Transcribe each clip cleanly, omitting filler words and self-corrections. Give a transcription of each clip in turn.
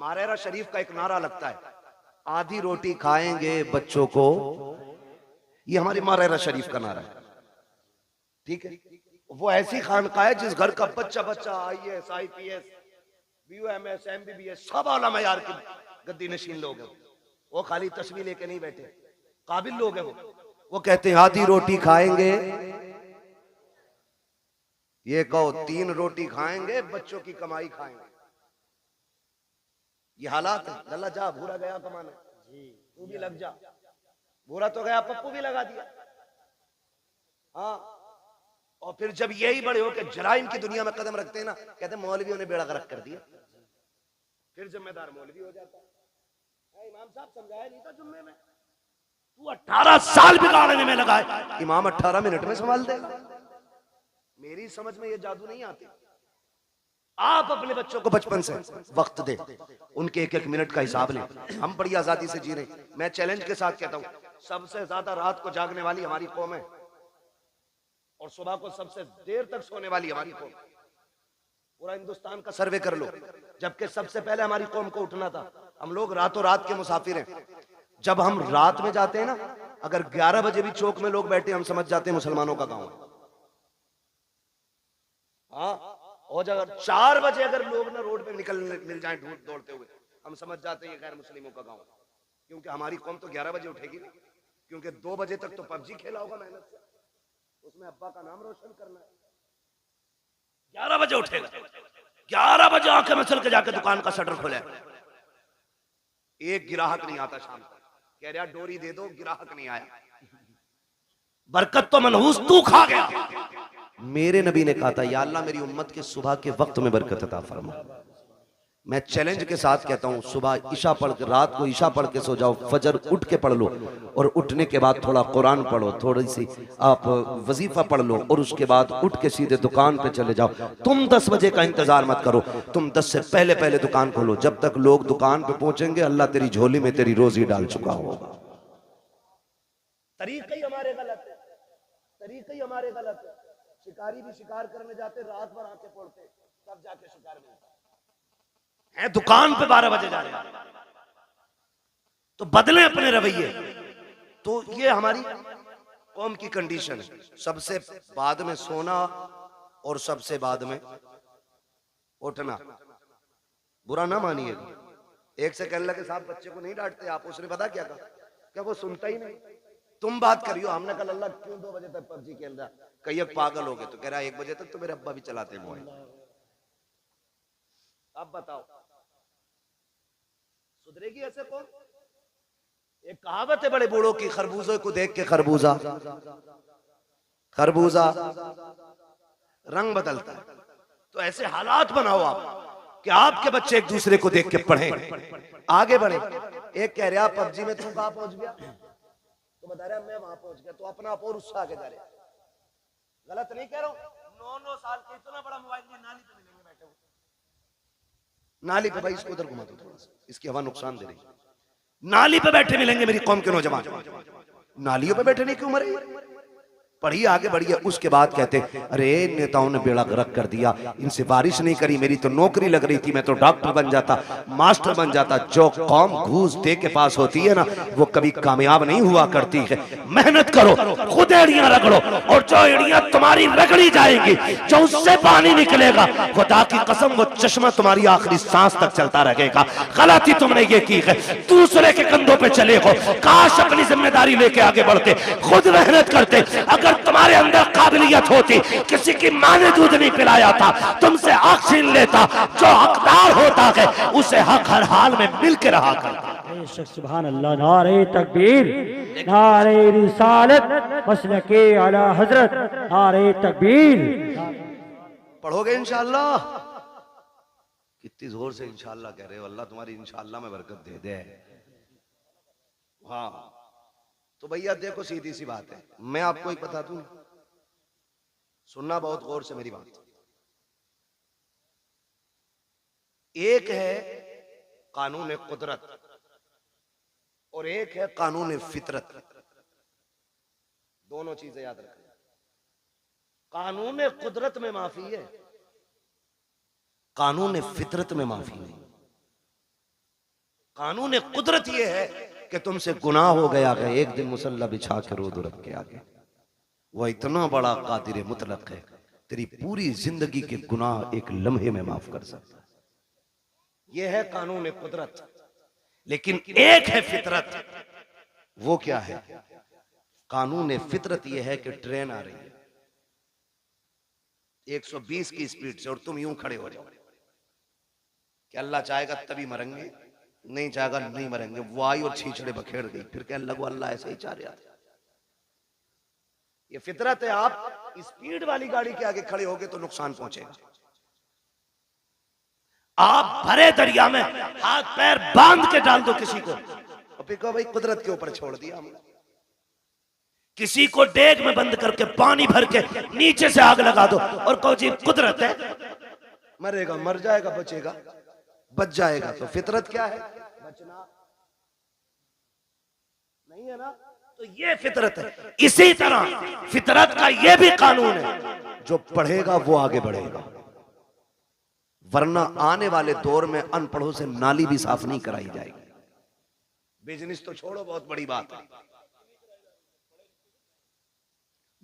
मारेरा शरीफ का एक नारा लगता है, आधी रोटी खाएंगे बच्चों को, ये हमारी मारेरा शरीफ का नारा है। ठीक है, वो ऐसी खानका है जिस घर का बच्चा बच्चा IAS IPS BUMS MBBS सब आला मयार की गद्दी नशीन लोग हैं। वो खाली तस्वीर लेके नहीं बैठे, काबिल लोग हैं वो कहते हैं आधी रोटी खाएंगे, ये कहो 3 रोटी खाएंगे बच्चों की कमाई खाएंगे। ये हालात है। लल्ला जा, भूरा गया कमाने, तू भी लग जा। भूरा तो गया, पप्पू भी लगा दिया। हाँ, और फिर जब यही बड़े होकर जराइम की दुनिया में कदम रखते हैं ना, कहते हैं मौलवियों ने बेड़ा गर्क कर दिया। फिर जिम्मेदार मौलवी हो जाता है। इमाम साहब समझाया नहीं था जुम्मे में, तू 18 साल बिगाड़ने में लगा है, इमाम 18 मिनट में संभाल देगा। मेरी समझ में ये जादू नहीं आती। आप अपने बच्चों को बचपन से वक्त दे, उनके एक एक मिनट का हिसाब लें। हम बड़ी आजादी से जी रहे। मैं चैलेंज के साथ कहता हूं, सबसे ज्यादा रात को जागने वाली हमारी कौम है और सुबह को सबसे देर तक सोने वाली हमारी कौम। पूरा हिंदुस्तान का सर्वे कर लो, जबकि सबसे पहले हमारी कौम को उठना था। हम लोग रातों रात के मुसाफिर हैं। जब हम रात में जाते हैं ना, अगर 11 बजे भी चौक में लोग बैठे, हम समझ जाते हैं मुसलमानों का गांव है। हाँ, और अगर 4 बजे अगर लोग ना रोड पे निकल मिल जाएं दौड़ते हुए, हम समझ जाते हैं ये गैर मुस्लिमों का गांव है। क्योंकि हमारी कौम तो 11 बजे उठेगी ना, क्योंकि 2 बजे तक तो पबजी खेला होगा मेहनत से, उसमें अब्बा का नाम रोशन करना है। 11 बजे उठेगा, 11 बजे आंखें में चल के जाके दुकान का शटर खोले। एक गिराहक नहीं आता शाम को, कह रहा डोरी दे दो, गिराहक नहीं आया। बरकत तो मनहूस तू खा गया। मेरे नबी ने कहा था, या अल्लाह मेरी उम्मत के सुबह के वक्त में बरकत अता फरमा। मैं चैलेंज के साथ कहता हूं, सुबह ईशा पढ़ के, रात को ईशा पढ़ के सो जाओ, फजर उठ के पढ़ लो, और उठने के बाद थोड़ा कुरान पढ़ो, थोड़ी सी आप वजीफा पढ़ लो, और उसके बाद उठ के सीधे दुकान पे चले जाओ। तुम 10 बजे का इंतजार मत करो, तुम 10 से पहले पहले दुकान खोलो। जब तक लोग दुकान पे पहुंचेंगे, अल्लाह तेरी झोली में तेरी रोजी डाल चुका होगा। तरीका ही हमारे गलत है, तरीका ही हमारे गलत है। शिकारी भी शिकार करने जाते, रात भर आके पड़ते, तब जाके शिकार मिलता है। दुकान पे 12 बजे जा रहे हैं, तो बदले अपने रवैये। तो ये हमारी कौम की कंडीशन है। सबसे बाद में सोना और सबसे बाद में उठना। बुरा ना मानिएगा। एक से कहने लगे साहब बच्चे को नहीं डांटते आप, उसने पता क्या कहा, क्या वो सुनता ही नहीं। तुम बात करियो, हमने कहा अल्लाह क्यों 2 बजे तक पबजी खेल रहा, कहीं पागल हो गए। तो कह रहा 1 बजे तक तो मेरे अब्बा भी चलाते हैं मोबाइल। अब बताओ सुधरेगी ऐसे कौन? एक कहावत है बड़े बूढ़ों की, खरबूजे को देख के खरबूजा खरबूजा रंग बदलता है। तो ऐसे हालात बनाओ आप कि आपके बच्चे एक दूसरे को देख के पढ़ें, आगे बढ़े। एक कह रहा पबजी में तू कहां पहुंच गया, तो बता रहा मैं वहां पहुंच गया, तो अपना आप और उससे आगे जा रहा। गलत नहीं कह रहा हूं। 9-9 साल के इतना बड़ा मोबाइल लिए नाली पे मिलेंगे बैठे हुए, नाली पे। भाई इसको उधर घुमा दो थोड़ा सा, इसकी हवा नुकसान दे रही है। नाली पे बैठे मिलेंगे मेरी कौम के नौजवान। नालियों पे बैठने की उम्र है। पढ़िए, आगे बढ़िए। उसके बाद कहते अरे नेताओं ने बेड़ा गर्क कर दिया, इनसे बारिश नहीं करी, मेरी तो नौकरी लग रही थी, मैं तो डॉक्टर बन जाता, मास्टर बन जाता। जो कौम घूस दे के पास होती है ना, वो कभी कामयाब नहीं हुआ करती है। मेहनत करो, खुद एड़ियां रगड़ो, और जो एड़ियां तुम्हारी रगड़ी जाएंगी, जो उससे पानी निकलेगा, खुदा की कसम वो चश्मा तुम्हारी आखिरी सांस तक चलता रहेगा। गलती तुमने ये की है, दूसरे के कंधों पे चले हो। काश अपनी जिम्मेदारी लेके आगे बढ़ते, खुद मेहनत करते। अगर तुम्हारे अंदर काबिलियत होती, किसी की मां ने दूध नहीं पिलाया था, तुमसे हक छीन लेता। जो हकदार होता है उसे हक हर हाल में मिल के रहा करता। सुभान अल्लाह। नारे तकबीर, नारे रिसालत, मसलके आला हजरत, नारे तकबीर। पढ़ोगे इंशाअल्लाह? कितनी जोर से इंशाअल्लाह कह रहे हो। अल्लाह तुम्हारी इंशाअल्लाह में बरकत दे दे। हाँ, तो भैया देखो सीधी सी बात है, मैं आपको एक बता दूं, सुनना बहुत गौर से मेरी बात। एक है कानून कुदरत और एक है कानून फितरत। दोनों चीजें याद रखना। कानून कुदरत में माफी है, कानून फितरत में माफी नहीं। कानून कुदरत ये है कि तुमसे गुनाह हो गया है, एक दिन मुसल्ला बिछा के रो दो रब के आगे। वह इतना बड़ा कादिर मुतलक है, तेरी पूरी जिंदगी के गुनाह एक लम्हे में माफ कर सकता है। यह है कानून कुदरत। लेकिन एक है फितरत। वो क्या है? कानून फितरत यह है कि ट्रेन आ रही है 120 की स्पीड से और तुम यूं खड़े हो जाओ कि अल्लाह चाहेगा तभी मरेंगे, नहीं चाहेगा नहीं मरेंगे। वो आई और छीछड़े बखेड़ गई, फिर कहने लगो अल्लाह ऐसे ही चाह रहा था। ये फितरत है। आप स्पीड वाली गाड़ी के आगे खड़े होगे तो नुकसान पहुंचेगा। आप भरे दरिया में हाथ पैर बांध के डाल दो किसी को और फिर कहो भाई कुदरत के ऊपर छोड़ दिया हमने। किसी को डेग में बंद करके पानी भर के नीचे से आग लगा दो और कहो जी कुदरत है, मरेगा मर जाएगा, बचेगा बच जाएगा। तो फितरत क्या है? बचना नहीं है ना। तो ये फितरत है। इसी तरह फितरत का ये भी कानून है, जो पढ़ेगा वो आगे बढ़ेगा, वरना आने वाले दौर में अनपढ़ों से नाली भी साफ नहीं कराई जाएगी। बिजनेस तो छोड़ो, बहुत बड़ी बात है,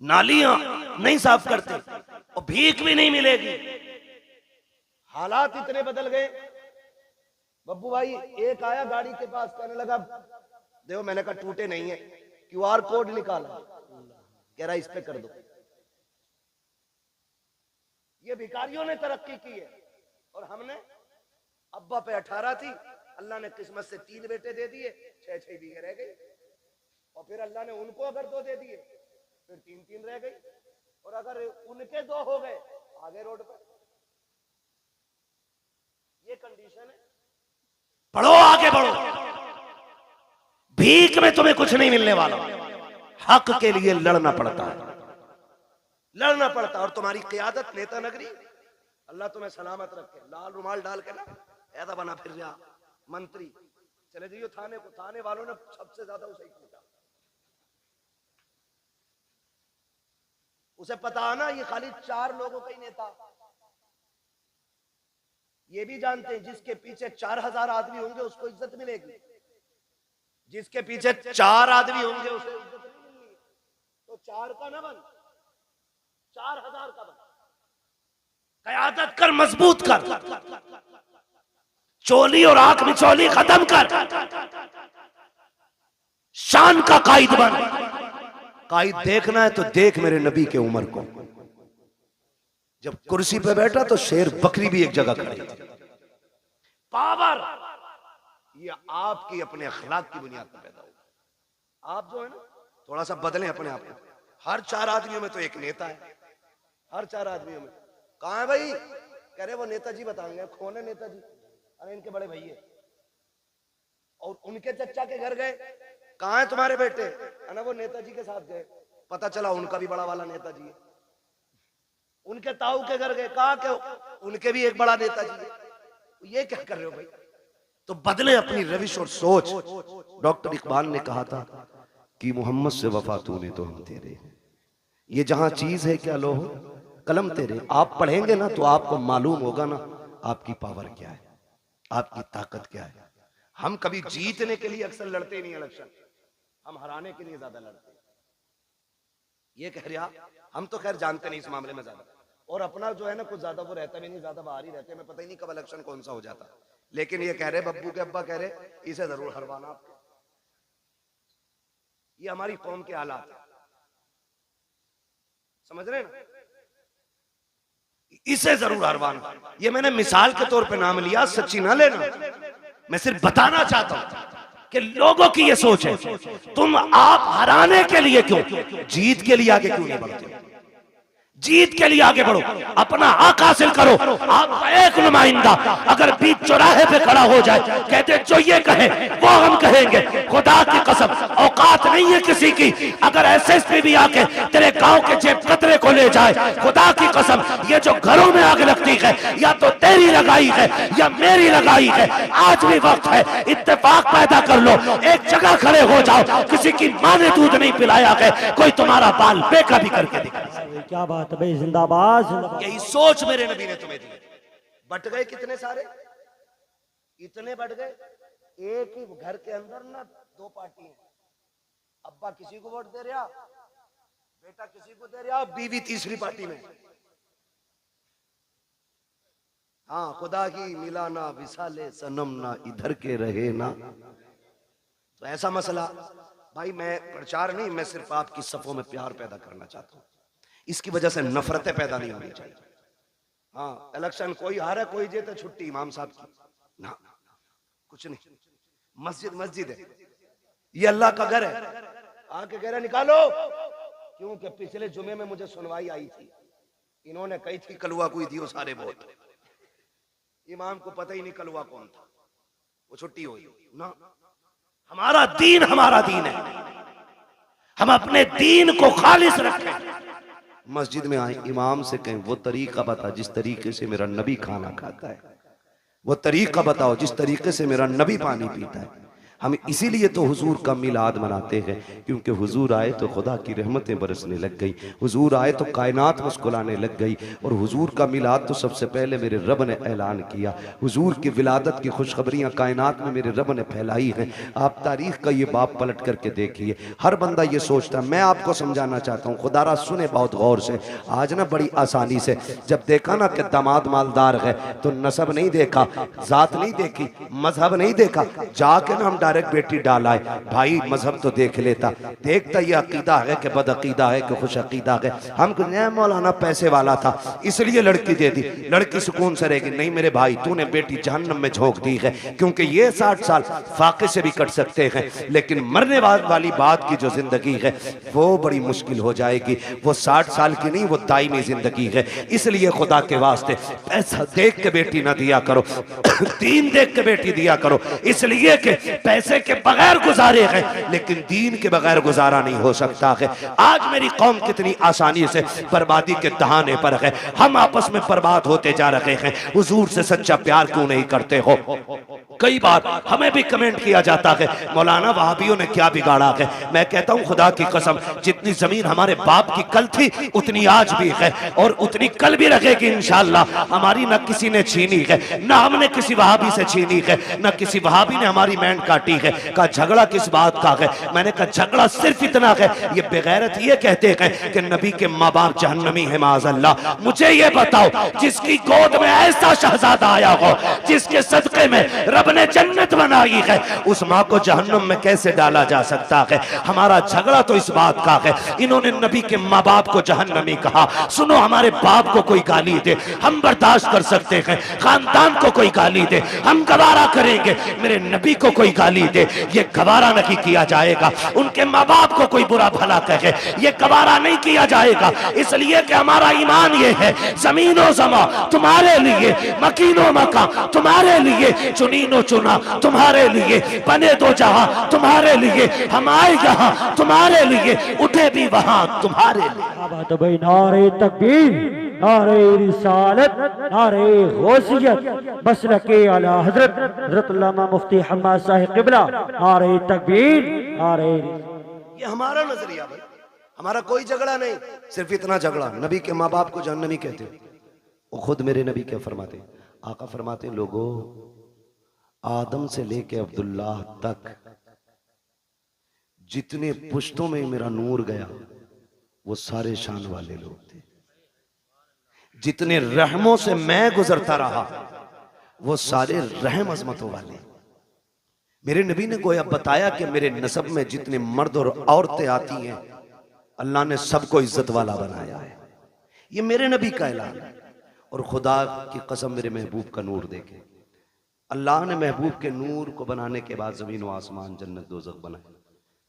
नालियां नहीं साफ करते और भीख भी नहीं मिलेगी। हालात इतने बदल गए। बब्बू भाई एक आया गाड़ी के पास, कहने लगा देखो, मैंने कहा टूटे नहीं है, QR कोड निकाला, कह रहा इस पे कर दो। ये भिखारियों ने तरक्की की है और हमने, अब्बा पे 18 थी, अल्लाह ने किस्मत से 3 बेटे दे दिए, 6-6 बीघे रह गई। और फिर अल्लाह ने उनको अगर 2 दे दिए, फिर 3-3 रह गई। और अगर उनके 2 हो गए, आगे रोड पर। ये कंडीशन है। पढ़ो, आगे बढ़ो। भीख में तुम्हें कुछ नहीं मिलने वाला। हक के लिए लड़ना पड़ता है, लड़ना पड़ता है। और तुम्हारी क़यादत नेता नगरी, अल्लाह तुम्हें सलामत रखे, लाल रुमाल डाल के ना ऐसा बना फिर रहा मंत्री, चले जाइए थाने को। थाने वालों ने सबसे ज्यादा उसे ही कूटा। उसे पता है ना ये खाली 4 लोगों का ही नेता। ये भी जानते हैं जिसके पीछे 4000 आदमी होंगे उसको इज्जत मिलेगी, जिसके पीछे 4 आदमी होंगे उसे इज्जत नहीं मिलेगी। तो 4 का ना बन, 4000 का बन। क़यादत कर, मजबूत कर, चोली और आंख में चोली खत्म कर, शान का कायद बन। कायद देखना है तो देख मेरे नबी के उमर को। जब कुर्सी पे बैठा तो शेर बकरी भी एक जगह खड़ी। पावर ये आपकी अपने अखलाक की बुनियाद पर पैदा होगा। आप जो है ना थोड़ा सा बदलें अपने आप को। हर 4 आदमियों में तो एक नेता है, हर 4 आदमियों में। कहाँ है भाई? कह रहे वो नेताजी बताएंगे। कौन है नेताजी? अरे इनके बड़े भैया। और उनके चचा के घर गए, कहाँ है तुम्हारे बेटे? अरे वो नेताजी के साथ गए, पता चला उनका भी बड़ा वाला नेताजी है। उनके ताऊ के घर गए, कहा के उनके भी एक बड़ा नेताजी है। ये क्या कर रहे हो भाई? तो बदले अपनी रविश और सोच। डॉक्टर इकबाल ने कहा था कि मोहम्मद से वफा तूने तो हम तेरे, ये जहां चीज है क्या लो कलम तेरे। आप पढ़ेंगे ना तो आपको मालूम होगा ना आपकी पावर क्या है, आपकी ताकत क्या है। हम कभी जीतने के लिए अक्सर लड़ते नहीं इलेक्शन, हम हराने के लिए ज्यादा लड़ते हैं। ये कह रहा, हम तो खैर जानते नहीं इस मामले में ज्यादा, और अपना जो है ना कुछ ज्यादा वो रहता भी नहीं, ज्यादा बाहर ही रहते हैं। मैं पता ही नहीं कब इलेक्शन कौन सा हो जाता। लेकिन ये कह रहे, बब्बू के अब्बा कह रहे इसे जरूर हरवाना आपको। ये हमारी कौम के हालात है, समझ रहे ना? इसे जरूर हरवाना। ये मैंने मिसाल के तौर पे नाम लिया, सच्ची ना लेना। मैं सिर्फ बताना चाहता हूं कि लोगों की ये सोच है, तुम आप हराने के लिए क्यों, जीत के लिए आगे क्यों नहीं बढ़ते? जीत के लिए आगे बढ़ो, अपना हक हासिल करो। आपका एक नुमाइंदा अगर बीच चौराहे पे खड़ा हो जाए, कहते जो ये कहे वो हम कहेंगे, खुदा की कसम औकात नहीं है किसी की। अगर SSP भी आके तेरे गांव के जेब कतरे को ले जाए, खुदा की कसम ये जो घरों में आग लगती है या तो तेरी लगाई है या मेरी लगाई है। आज भी वक्त है, इत्तेफाक पैदा कर लो, एक जगह खड़े हो जाओ। किसी की माँ ने दूध नहीं पिलाया है, कोई तुम्हारा बाल बेका भी करके दिखा। क्या बात है भाई, जिंदाबाद जिंदाबाद। यही सोच मेरे नबी ने तुम्हें दी। बट गए कितने सारे, इतने बढ़ गए, एक ही घर के अंदर ना दो पार्टी हैं। अब्बा किसी को वोट दे रहा, बेटा किसी को दे रहा, बीवी तीसरी पार्टी में। हाँ, खुदा की मिला ना विसाले सनम ना इधर के रहे ना। तो ऐसा मसला भाई, मैं प्रचार नहीं, मैं सिर्फ आपकी सफों में प्यार पैदा करना चाहता हूं। इसकी वजह से नफरतें पैदा नहीं होनी चाहिए। हाँ, इलेक्शन कोई हारे कोई जीते, छुट्टी इमाम साहब की ना, कुछ नहीं। मस्जिद मस्जिद है, ये अल्लाह का घर है। आके कह रहे निकालो, क्योंकि पिछले जुमे में मुझे सुनवाई आई थी, इन्होंने कही थी कलुआ कोई दियो सारे वोट। इमाम को पता ही नहीं कलुआ कौन था, वो छुट्टी हुई ना। हमारा दीन है, हम अपने दीन को खालिस रखें। मस्जिद में आए, इमाम से कहें वो तरीका बता जिस तरीके से मेरा नबी खाना खाता है, वो तरीका बताओ जिस तरीके से मेरा नबी पानी पीता है। हम इसीलिए तो हुजूर का मिलाद मनाते हैं, क्योंकि हुजूर आए तो खुदा की रहमतें बरसने लग गई, हुजूर आए तो कायनात मुस्कुराने लग गई। और हुजूर का मिलाद तो सबसे पहले मेरे रब ने ऐलान किया। हुजूर की विलादत की खुशखबरियां कायनात में मेरे रब ने फैलाई हैं। आप तारीख का ये बाप पलट करके देखिए, हर बंदा ये सोचता है। मैं आपको समझाना चाहता हूँ, खुदारा सुने बहुत गौर से। आज ना बड़ी आसानी से जब देखा ना कि दामाद मालदार है तो नसब नहीं देखा, जात नहीं देखी, मजहब नहीं देखा, जाके ना हम डायरेक्ट बेटी डाला है। भाई मजहब तो देख लेता, देखता ये अकीदा है कि बद अकीदा है कि खुश अकीदा है। हम मौलाना पैसे वाला था इसलिए लड़की दे दी, लड़की सुकून से रहेगी। नहीं मेरे भाई, तूने बेटी जहन्नम में झोंक दी है, क्योंकि ये 60 साल फाके से भी कट सकते हैं, लेकिन मरने वाली बात की जो जिंदगी है वो बड़ी मुश्किल हो जाएगी। वो 60 साल की नहीं, वो दायमी जिंदगी है। इसलिए खुदा के वास्ते पैसा देख के बेटी ना दिया करो, दीन देख के बेटी दिया करो। इसलिए कि पैसे के बगैर गुजारे हैं, लेकिन दीन के बगैर गुजारा नहीं हो सकता है। आज मेरी कौम कितनी आसानी से बर्बादी के दहाने पर है। हम आपस में बर्बाद होते जा रहे हैं। हुजूर से सच्चा प्यार क्यों नहीं करते हो? कई बार हमें भी कमेंट किया जाता है, मौलाना वहाबियों ने क्या बिगाड़ा है। मैं कहता हूं खुदा की कसम, जितनी जमीन हमारे बाप की कल थी उतनी आज भी है और उतनी कल भी रहेगी इंशाअल्लाह। हमारी न किसी ने छीनी है, न हमने किसी वहाबी से छीनी है, न किसी वहाबी ने हमारी मैंड काटी है। का झगड़ा किस बात का है? मैंने कहा झगड़ा सिर्फ इतना है, ये बेगैरत ये कहते हैं कि नबी के माँ बाप जहन्नमी है माज़अल्लाह। मुझे ये बताओ, जिसकी गोद में ऐसा शहजादा आया हो, जिसके सदके में रब ने जन्नत बनाई है, उस माँ को जहन्नम में कैसे डाला जा सकता है? हमारा झगड़ा तो इस बात का है, इन्होंने नबी के माँ बाप को जहन्नमी कहा। सुनो, हमारे बाप को कोई गाली दे हम बर्दाश्त कर सकते हैं, खानदान को कोई गाली दे हम गवारा करेंगे, मेरे नबी को कोई गाली दे ये गवारा नहीं किया जाएगा। उनके माँ बाप को कोई बुरा भला कहे ये गवारा नहीं किया जाएगा, इसलिए कि हमारा ईमान ये है, जमीनो जमा तुम्हारे लिए, मकीनो मका तुम्हारे लिए, चुनीनो चुना तुम्हारे लिए, बने दो जहां तुम्हारे लिए, हम आए यहाँ तुम्हारे लिए, उठे भी वहां तुम्हारे लिए। नारे तकबीर, नारे रिसालत, नारे गौसियत, मसलके आला हजरत हजरत अल्लामा मुफ्ती हम्माद साहिब क़िबला, नारे तकबीर, नारे। ये हमारा नजरिया भाई, हमारा कोई झगड़ा नहीं। सिर्फ इतना झगड़ा, नबी के माँ बाप को जहन्नमी कहते हो। वो खुद मेरे नबी क्या फरमाते? आका फरमाते, लोगों आदम से लेके अब्दुल्ला तक जितने पुश्तों में मेरा नूर गया वो सारे शान वाले लोग थे। जितने रहमों से मैं गुजरता रहा वो सारे रहम अजमतों वाले। मेरे नबी ने गोया बताया कि मेरे नसब में जितने मर्द और औरतें आती हैं अल्लाह ने सबको इज्जत वाला बनाया है। ये मेरे नबी का ऐलान है। और खुदा की कसम, मेरे महबूब का नूर देखे, अल्लाह ने महबूब के नूर को बनाने के बाद जमीन व आसमान, जन्नत दोज़ख बनाए।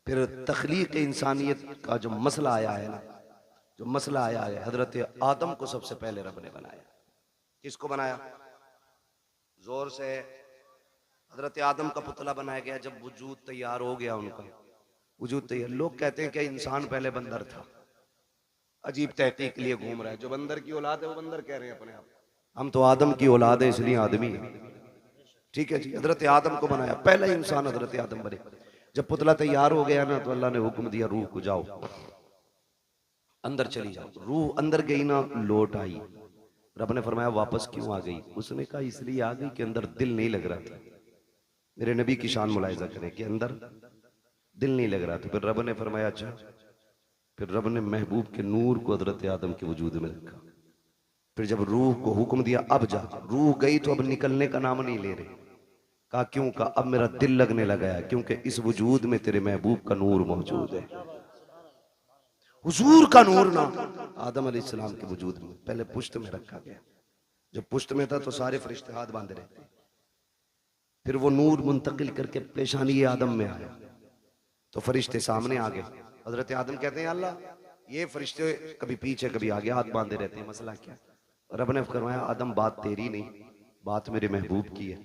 फिर तख्लीक इंसानियत का जो मसला आया है ना, जो मसला आया है, हजरत आदम को सबसे पहले रब ने बनाया। किसको बनाया? जोर से। हजरत आदम का पुतला बनाया गया। जब वजूद तैयार हो गया, उनका वजूद तैयार, लोग कहते हैं कि इंसान पहले बंदर था। अजीब तहकीक के लिए घूम रहा है। जो बंदर की औलाद है वो बंदर कह रहे हैं अपने आप। हम तो आदम की औलाद है इसलिए आदमी है। ठीक है जी, हजरत आदम को बनाया, पहला इंसान हजरत आदम बने। जब पुतला तैयार हो गया ना तो अल्लाह ने हुक्म दिया, रूह को जाओ अंदर चली जाओ। रूह अंदर गई ना, लौट आई। रब ने फरमाया वापस क्यों आ गई? उसने कहा इसलिए आ गई कि अंदर दिल नहीं लग रहा था। मेरे नबी की शान मुलाहिजा करें कि अंदर दिल नहीं लग रहा था। फिर रब ने फरमाया अच्छा। फिर रब ने महबूब के नूर को हजरत आदम के वजूद में रखा। फिर जब रूह को हुक्म दिया अब जा, रूह गई तो अब निकलने का नाम नहीं ले रही। कहा क्यों? कहा अब मेरा दिल लगने लगा है, क्योंकि इस वजूद में तेरे महबूब का नूर मौजूद है। हुजूर का नूर ना आदम अलैहिस्सलाम के वजूद में पहले पुश्त में रखा गया। जब पुश्त में था तो सारे फरिश्ते हाथ बांधे रहते। फिर वो नूर मुंतकिल करके पेशानी आदम में आया तो फरिश्ते सामने आ गए। हजरत आदम कहते हैं अल्लाह, ये फरिश्ते कभी पीछे कभी आगे हाथ बांधे रहते हैं, मसला क्या? रब ने फरमाया आदम बात तेरी नहीं, बात मेरे महबूब की है।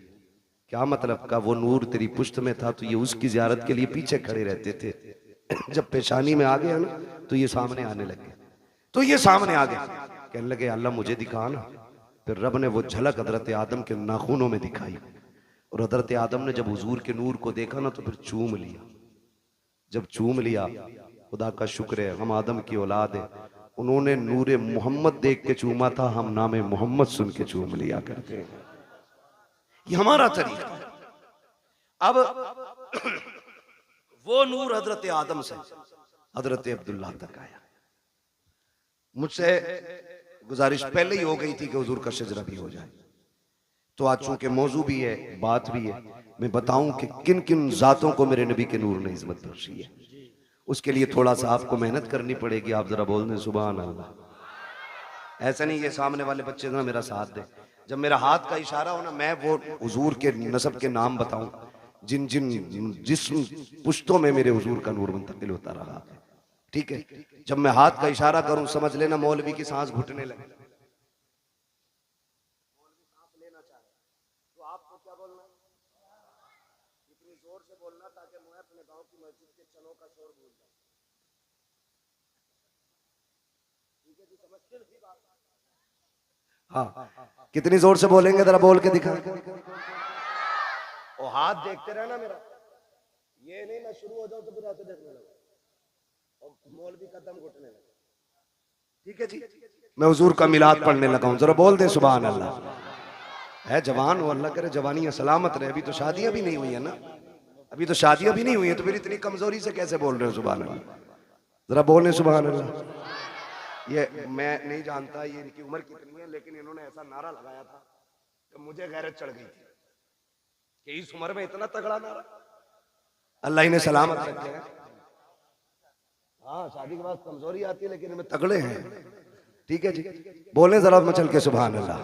क्या मतलब? का वो नूर तेरी पुश्त में था तो ये उसकी जियारत के लिए पीछे खड़े रहते थे, जब पेशानी में आ गया ना तो ये सामने आने लगे। तो ये सामने आ गए, कहने लगे अल्लाह मुझे दिखा ना। फिर रब ने वो झलक हजरत आदम के नाखूनों में दिखाई और हजरत आदम ने जब हुजूर के नूर को देखा ना तो फिर चूम लिया। जब चूम लिया, खुदा का शुक्र है हम आदम की औलाद है, उन्होंने नूरे मोहम्मद देख के चूमा था, हम नामे मोहम्मद सुन के चूम लिया करते हैं। ये हमारा तरीका है। अब वो नूर हजरत आदम से हजरत अब्दुल्लाह तक आया। मुझसे गुजारिश पहले ही हो गई थी कि हुजूर का शजरा भी हो जाए, तो आज चूंकि मौजू भी है, बात भी है, मैं बताऊं कि किन किन जातों को मेरे नबी के नूर ने इज्जत बख्शी है। उसके लिए थोड़ा सा आपको मेहनत करनी पड़ेगी। आप जरा बोल दें सुभान अल्लाह। ऐसा नहीं ये सामने वाले बच्चे ना मेरा साथ दे, जब मेरा हाथ का इशारा हो ना मैं वो हुजूर के नसब के नाम बताऊं जिन जिन जिस्म पुश्तों में मेरे हुजूर का नूर मुंतकिल होता रहा है। ठीक है, जब मैं हाथ का इशारा करूं समझ लेना मौलवी की सांस घुटने लगे। तो आपको क्या बोलना है? इतनी जोर से बोलना ताकि मैं अपने गांव की मस्जिद के चनों का शोर भूल जाऊं। ठीक है जी, समझते हैं बात? हाँ, कितनी जोर से बोलेंगे जरा बोल के दिखा। और हाथ देखते रहना मेरा, ये नहीं मैं शुरू हो जाऊं तो फिर ऐसे देखने लगा और मौलवी का दम घुटने लगा। ठीक है जी, मैं हुजूर का मिलाद पढ़ने लगा हूं, जरा बोल दे सुभान अल्लाह। है जवान हो, अल्लाह करे जवानियां सलामत रहे। अभी तो शादियां भी नहीं हुई है ना, अभी तो शादियां भी नहीं हुई है, तो फिर इतनी कमजोरी से कैसे बोल रहे हो सुभान अल्लाह? जरा बोले सुभान अल्लाह। ये मैं नहीं जानता ये इनकी उम्र कितनी है, लेकिन इन्होंने ऐसा नारा लगाया था तो मुझे गैरत चढ़ गई थी कि इस उम्र में इतना तगड़ा नारा। अल्लाह इन्हें सलामत रखे। हाँ, शादी के बाद कमजोरी आती है लेकिन इनमें तगड़े हैं। ठीक है जी, बोले जरा मचल के सुभान अल्लाह।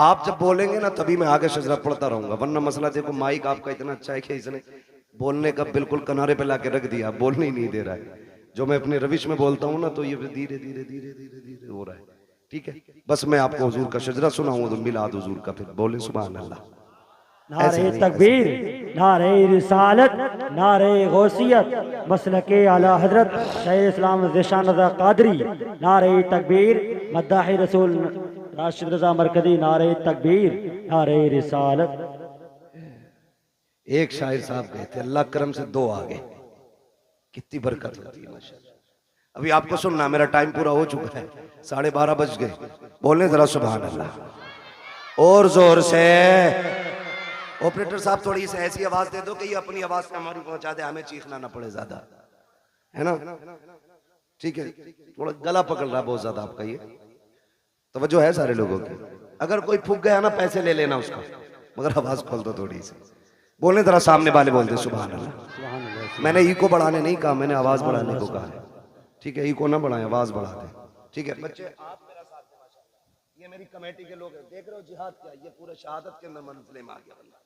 आप जब बोलेंगे ना तभी मैं आगे शजरा पढ़ता रहूंगा, वरना मसला देखो माइक आपका इतना अच्छा है कि इसने बोलने का बिल्कुल किनारे पे लाके रख दिया, बोलने ही नहीं दे रहा है। जो मैं अपने रविश में बोलता हूँ ना तो ये धीरे धीरे धीरे धीरे धीरे हो रहा है। ठीक है, बस मैं आपको हुजूर का शजरा सुनाऊंगा तो मिलाद हुजूर का, फिर बोले सुभान अल्लाह। नारे तकबीर, नारे रिसालत, नारे गौसियत, मसलके आला हजरत शाह इस्लाम ज़िशान रज़ा क़ादरी, नारे तकबीर, मद्दाह रसूल राशिद रज़ा मरकज़ी, नारे तकबीर, नारे रिसालत। एक शायर साहब गए थे, अल्लाह करम से दो आ गए। कितनी बरकत होती है माशाअल्लाह। अभी आपको सुनना, मेरा टाइम पूरा हो चुका है, 12:30 बज गए। बोलने जरा सुभान अल्लाह और जोर से। ऑपरेटर साहब थोड़ी सी ऐसी आवाज दे दो कि ये अपनी आवाज से हमारी पहुंचा दे, हमें चीखना ना पड़े ज्यादा, है ना? ठीक है, थोड़ा गला पकड़ रहा बहुत ज्यादा आपका, ये तवज्जो है सारे लोगों की। अगर कोई फूक गया ना पैसे ले लेना उसका, मगर आवाज खोल दो थोड़ी सी। बोलने जरा सामने वाले बोलते सुभान अल्लाह। मैंने इको बढ़ाने नहीं कहा, मैंने आवाज बढ़ाने को कहा है। ठीक है, इको ना बढ़ाए, आवाज बढ़ा दे। ठीक है बच्चे, आप मेरा साथ दें माशाअल्लाह। ये मेरी कमेटी के लोग हैं, देख रहे हो जिहाद क्या, ये पूरे शहादत के अंदर मंजिले में आ गया बंदा।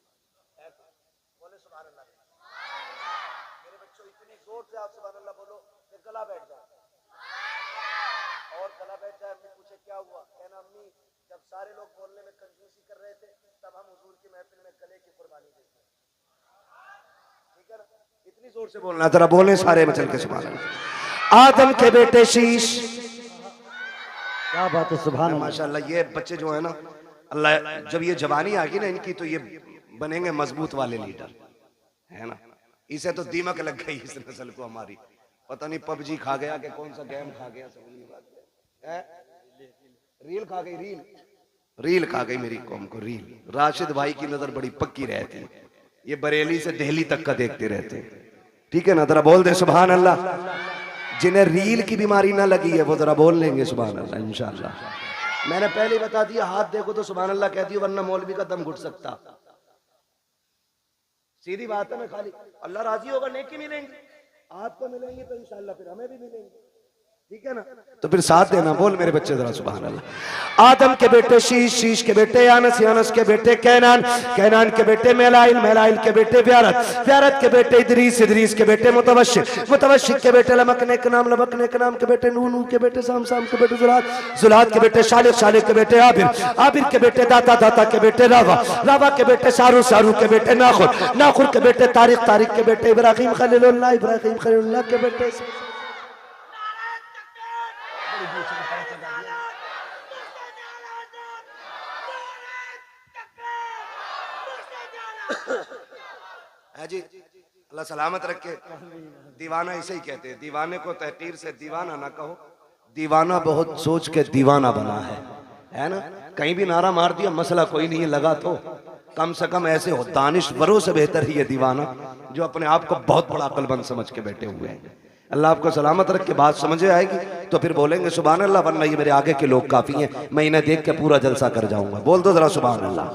बोले सुभान अल्लाह। मेरे बच्चों इतनी जोर से आप सुभान अल्लाह बोलो कि गला बैठ जाए, और गला बैठ जाए। अम्मी पूछे क्या हुआ, कहना अम्मी जब सारे लोग बोलने में कंजूसी कर रहे थे तब हम हुजूर की महफिल में गले की कुर्बानी देते। ठीक है ना, इतनी जोर से बोलना, जरा बोले सारे मचल के सुभान अल्लाह। आदम के बेटे शीश, क्या बात है, सुभान अल्लाह। माशाअल्लाह ये बच्चे जो है ना, अल्लाह जब ये जवानी आ गई ना इनकी तो ये बनेंगे मजबूत वाले लीडर, है ना? इसे तो दीमक लग गई इस नस्ल को हमारी, पता नहीं पबजी खा गया कि कौन सा गेम खा गया, समझ नहीं बात है। रील खा गई, रील खा गई मेरी कौम को, रील। राशिद भाई की नजर बड़ी पक्की रहती ये बरेली से दिल्ली तक का देखते रहते हैं। ठीक है ना, जरा बोल दे सुभान अल्लाह। जिन्हें रील की बीमारी ना लगी है वो जरा बोल लेंगे सुभान अल्लाह इंशाअल्लाह। मैंने पहले ही बता दिया, हाथ देखो तो सुभान अल्लाह कह दियो, वरना मौलवी का दम घुट सकता। सीधी बात है। मैं खाली अल्लाह राजी होगा नेकी मिलेंगी, आपको मिलेंगी तो इंशाअल्लाह फिर हमें भी मिलेंगी। ठीक है ना, तो फिर साथ देना। बोल मेरे बच्चे जरा सुभान अल्लाह। आदम के बेटे शीश, शीश के बेटे यानस, यानस के बेटे कैनान, कैनान के बेटे मेलाइल, मेलाइल के बेटे व्यारत, व्यारत के बेटे इदरीस, इदरीस के बेटे मुतवशिक, मुतवशिक के बेटे लमकने के नाम, लमकने के नाम के बेटे नूह, नूह के बेटे साम, साम के बेटे जुलाद, जुलाद के बेटे शालिक, शालिक के बेटे आबिर, आबिर के बेटे दाता, दाता के बेटे रावा, रावा के बेटे सारू, सारू के बेटे नाखुर, नाखुर के बेटे तारिक, तारिक के बेटे इब्राहिम खलीलुल्लाह, इब्राहिम खलीलुल्लाह के बेटे है जी। अल्लाह सलामत रखे। दीवाना इसे ही कहते हैं, दीवाने को तहकीर से दीवाना ना कहो, दीवाना बहुत सोच के दीवाना बना है ना। कहीं भी नारा मार दिया मसला कोई नहीं है, लगा तो कम से कम ऐसे हो। दानिश्वरों से बेहतर ही है दीवाना जो अपने आप को बहुत बड़ा अक्लमंद समझ के बैठे हुए हैं। अल्लाह आपको सलामत रख के बात समझ आएगी तो फिर बोलेंगे सुभान अल्लाह, वरना ये मेरे आगे के लोग काफी हैं, मैं इन्हें देख के पूरा जलसा कर जाऊंगा। बोल दो जरा सुभान अल्लाह।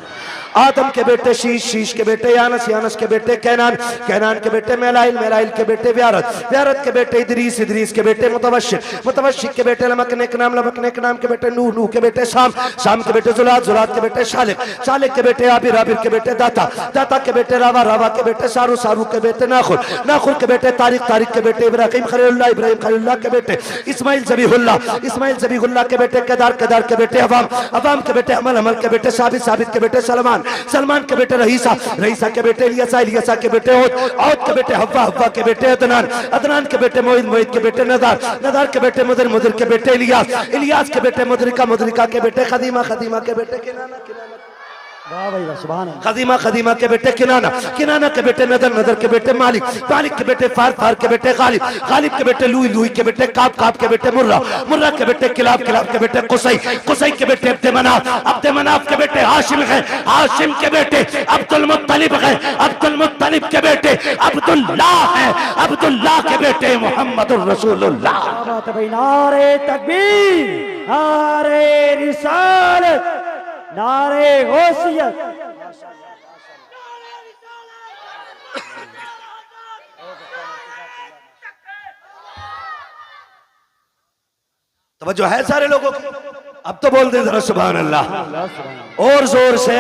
आदम के बेटे शीश, शीश के बेटे यानस, यानस के बेटे कैनान, कैनान के बेटे मेलाइल, मेलाइल के बेटे व्यारत, व्यारत के बेटे इदरीस, इदरीस के बेटे मुतवशिक, मुतवशिक के बेटे लमकने के नाम, लमकने के नाम के बेटे नूह, नूह के बेटे शाम, शाम के बेटे जुलाद, जुलाद के बेटे शालिक, शालिक के बेटे आबिर, आबिर के बेटे दाता, दाता के बेटे रावा, रावा के बेटे सारू, सारू के बेटे नाखुर, नाखुर के बेटे तारिक, तारिक के बेटे इब्राहिम खलीलुल्लाह, इब्राहिम खलीलुल्लाह के बेटे इस्माइल ज़बीहुल्लाह, इस्माइल ज़बीहुल्लाह के बेटे केदार, केदार के बेटे अवाम, अवाम के बेटे अमल, अमल के बेटे साबित, साबित के बेटे सलमान, सलमान के बेटे रहीसा, रहीसा के बेटे इलियासा, इलियासा के बेटे औद, औद के बेटे हव्वा, हव्वा के बेटे अदनान, अदनान के बेटे मोइद, मोइद के बेटे नदार, नदार के बेटे मुदर, मुदर के बेटे इलियास, इलियास के बेटे मुदरिका, मुदरिका के बेटे खदीमा, खदीमा के बेटे किनाना, किनाना वाह भाई वाह सुभान अल्लाह। खदीमा, खदीमा के बेटे किनाना, किनाना के बेटे नदर, नदर के बेटे मालिक, मालिक के बेटे फार, फार के बेटे गालिब, गालिब के बेटे लुई, लुई के बेटे काब, काब के बेटे मुर्रा, मुर्रा के बेटे किलाब, किलाब के बेटे कुसई, कुसई के बेटे अब्दे मनाफ, अब्दे मनाफ के बेटे हाशिम है, हाशिम के बेटे अब्दुल मुत्तलिब है, अब्दुल मुत्तलिब के बेटे अब्दुल्लाह है, अब्दुल्लाह के बेटे मुहम्मदुर रसूलुल्लाह। बात है भाई। नारे तकबीर, नारे रिसालत, नारे गौसियत। तवज्जो है सारे लोगों की? अब तो बोल दे जरा सुभान अल्लाह और जोर से।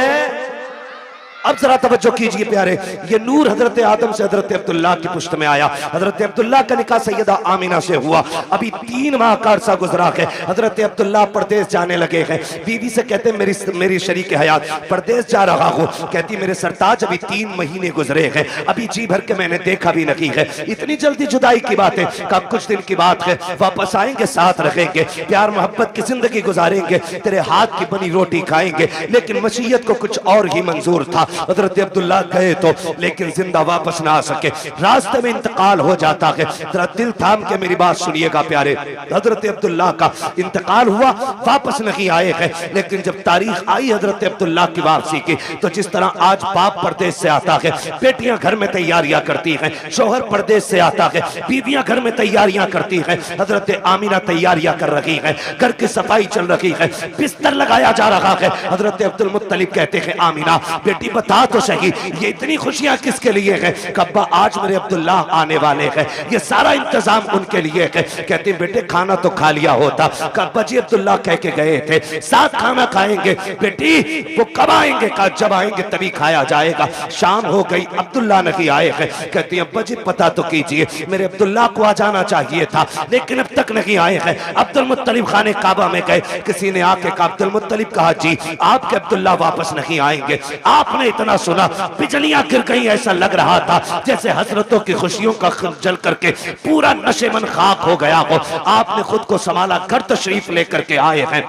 अब जरा तवज्जो कीजिए प्यारे, ये नूर हजरत आदम से हजरत अब्दुल्लाह की पुश्त में आया। हजरत अब्दुल्लाह का निकाह सैयदा आमिना से हुआ। अभी 3 माह का अरसा गुजरा है, हजरत अब्दुल्लाह परदेश जाने लगे हैं। बीवी से कहते मेरी शरीक हयात परदेश जा रहा हूँ। कहती मेरे सरताज अभी 3 महीने गुजरे हैं, अभी जी भर के मैंने देखा भी नहीं है। इतनी जल्दी जुदाई की बात है? कब कुछ दिन की बात है, वापस आएंगे, साथ रहेंगे, प्यार मोहब्बत की जिंदगी गुजारेंगे, तेरे हाथ की बनी रोटी खाएंगे। लेकिन मशीयत को कुछ और ही मंजूर था। हजरत अब्दुल्लाह गए तो, लेकिन जिंदा वापस ना आ सके, रास्ते में इंतकाल हो जाता है। जरा दिल थाम के मेरी बात सुनिएगा प्यारे, हजरत अब्दुल्लाह का इंतकाल हुआ, वापस नहीं आए हैं। लेकिन जब तारीख आई हजरत अब्दुल्लाह की वापसी की, तो जिस तरह आज बाप परदेश से आता है, बेटियां घर में तैयारियां करती हैं, शोहर परदेश से आता है, बीवियां घर में तैयारियां करती हैं। हजरत आमिना तैयारियां कर रही है, घर की सफाई चल रही है, बिस्तर लगाया जा रहा है। हजरत अब्दुल मुत्तलिब कहते हैं आमिना बेटी बता तो सही, ये इतनी खुशियां किसके लिए है? कब्बा आज मेरे अब्दुल्लाह आने वाले हैं, ये सारा इंतजाम उनके लिए है। कहते बेटे खाना तो खा लिया होता। कब्बा जी अब्दुल्लाह कह के गए थे साथ खाना खाएंगे। बेटी वो कब आएंगे? कहा जब आएंगे तभी खाया जाएगा। शाम हो गई, अब्दुल्लाह नहीं आए हैं। कहती अब्बा जी पता तो कीजिए, मेरे अब्दुल्लाह को आ जाना चाहिए था, लेकिन अब तक नहीं आए हैं। अब्दुल मुत्तलिब खाने काबा में गए, किसी ने आके कहा अब्दुल मुत्तलिब कहा जी आपके अब्दुल्लाह वापस नहीं आएंगे। आपने इतना सुना, बिजलियां गिर गई, ऐसा लग रहा था जैसे हजरतों की खुशियों का जल करके पूरा नशेमन खाक हो गया हो। आपने खुद को संभाला, घर तशरीफ लेकर के आए हैं।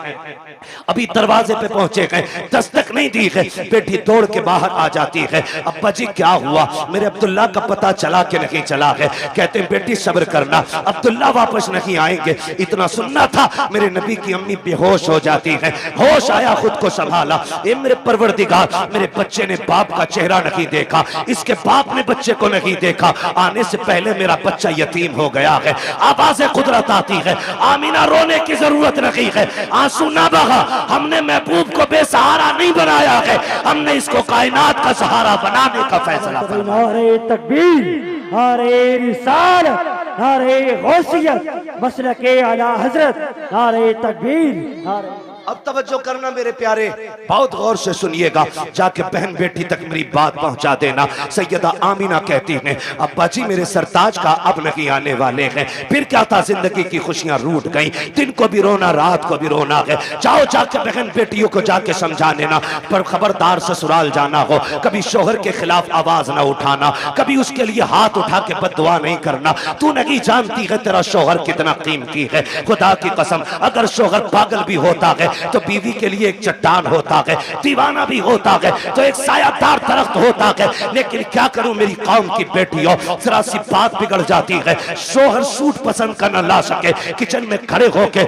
अभी दरवाजे पे पहुंचे गए, दस्तक नहीं दी है, बेटी दौड़ के बाहर आ जाती है। अब्बा जी क्या हुआ? मेरे अब्दुल्ला का पता चला कि नहीं चला है? कहते हैं बेटी सब्र करना, अब्दुल्ला वापस नहीं आएंगे। इतना सुनना था, मेरे नबी की अम्मी बेहोश हो जाती है। होश आया, खुद को संभाला। ए मेरे परवरदिगार, मेरे बच्चे ने बाप का चेहरा नहीं देखा, इसके बाप ने बच्चे को नहीं देखा, आने से पहले मेरा बच्चा यतीम हो गया है। आवाज़े कुदरत आती है, आमीना रोने की जरूरत नहीं है, आंसू ना बहा। हमने महबूब को बेसहारा नहीं बनाया है, हमने इसको कायनात का सहारा बनाने का फैसला किया। नारे तकबीर, नारे रिसालत, नारे गौसियत, मसलके आला हजरत, नारे तकबीर, नारे। अब तवज्जो करना मेरे प्यारे, बहुत गौर से सुनिएगा, जाके बहन बेटी तक मेरी बात पहुंचा देना। सैयदा आमीना कहती हैं, अब्बा जी मेरे सरताज का अब नहीं आने वाले हैं। फिर क्या था, जिंदगी की खुशियां रूठ गई, दिन को भी रोना रात को भी रोना है। जाओ जाके बहन बेटियों को जाके समझा देना, पर खबरदार ससुराल जाना हो, कभी शोहर के खिलाफ आवाज ना उठाना, कभी उसके लिए हाथ उठा के बददुआ नहीं करना। तू नहीं जानती है तेरा शोहर कितना कीमती है। खुदा की कसम, अगर शोहर पागल भी होता है तो बीवी के लिए एक चट्टान होता है, दीवाना भी होता है तो एक सायादार दरख्त होता है। लेकिन क्या करूं मेरी कौम की बेटियों, जरा सी बात बिगड़ जाती है, शोहर सूट पसंद कर न ला सके, किचन में खड़े होके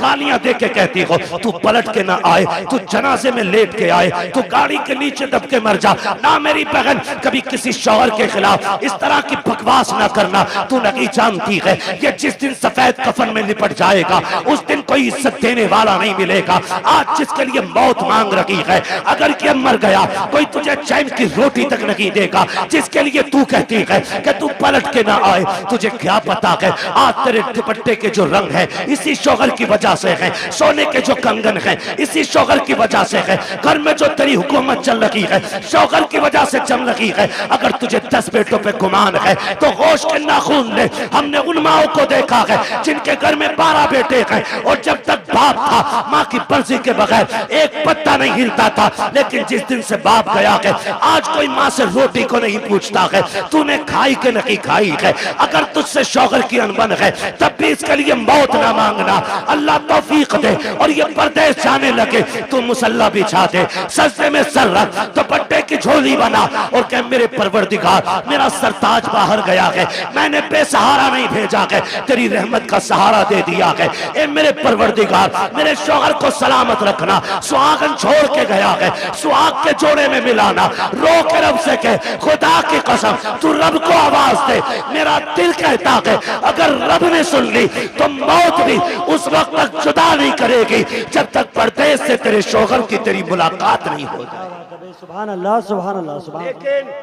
गालियां दे के कहती हो, तू पलट के ना आए, तू जनाजे में लेट के आए, तू गाड़ी के नीचे दब के मर जा। ना मेरी बहन, कभी किसी शोहर के खिलाफ इस तरह की बकवास ना करना। तू नहीं जानती है, ये जिस दिन सफेद कफन में लिपट जाएगा उस दिन कोई इज्जत देने वाला नहीं मिलेगा। आज जिसके लिए मौत मांग रही है, अगर ये मर गया कोई तुझे चैन की रोटी तक नहीं देगा। जिसके लिए तू कहती है कि तू पलट के ना आए, तुझे क्या पता है आज तेरे दुपट्टे के जो रंग है इसी शोहर की वजह से है, सोने के जो कंगन है इसी शोहर की वजह से है, घर में जो तेरी हुकूमत चल रही है शोहर की वजह से चल रही है। अगर तुझे 10 बेटों पे गुमान है तो होश के नाखून ले। हमने उन माओं को देखा है जिनके घर में 12 बेटे हैं और जब तक बाप था माँ की मर्जी के बगैर एक पत्ता नहीं हिलता था, लेकिन जिस दिन से बाप गया है आज कोई माँ से रोटी को नहीं पूछता है, तूने खाई के नहीं खाई है। अगर तुझसे शौहर की अनबन है तब भी इसके लिए मौत ना मांगना, अल्लाह तौफीक दे और ये परदेश जाने लगे। तू मुसल्ला बिछा दे, सजदे में सर रख, दुपट्टे की झोली बना और कह मेरे परवरदिगार मेरा सरताज बाहर गया है, मैंने बेसहारा नहीं भेजा है, तेरी रहमत का सहारा दे दिया है। ए मेरे परवरदिगार मेरे शौहर को सलामत रखना, सुहागन छोड़ के गया है, सुहाग के जोड़े में मिलाना। रो के रब से कह खुदा की कसम तू रब को आवाज दे, मेरा दिल कहता है अगर रब ने सुन ली तो मौत भी उस वक्त तक जुदा नहीं करेगी जब तक परदेश से तेरे शौहर की तेरी मुलाकात नहीं हो जाए। सुभान अल्लाह, सुभान अल्लाह, सुभान। लेकिन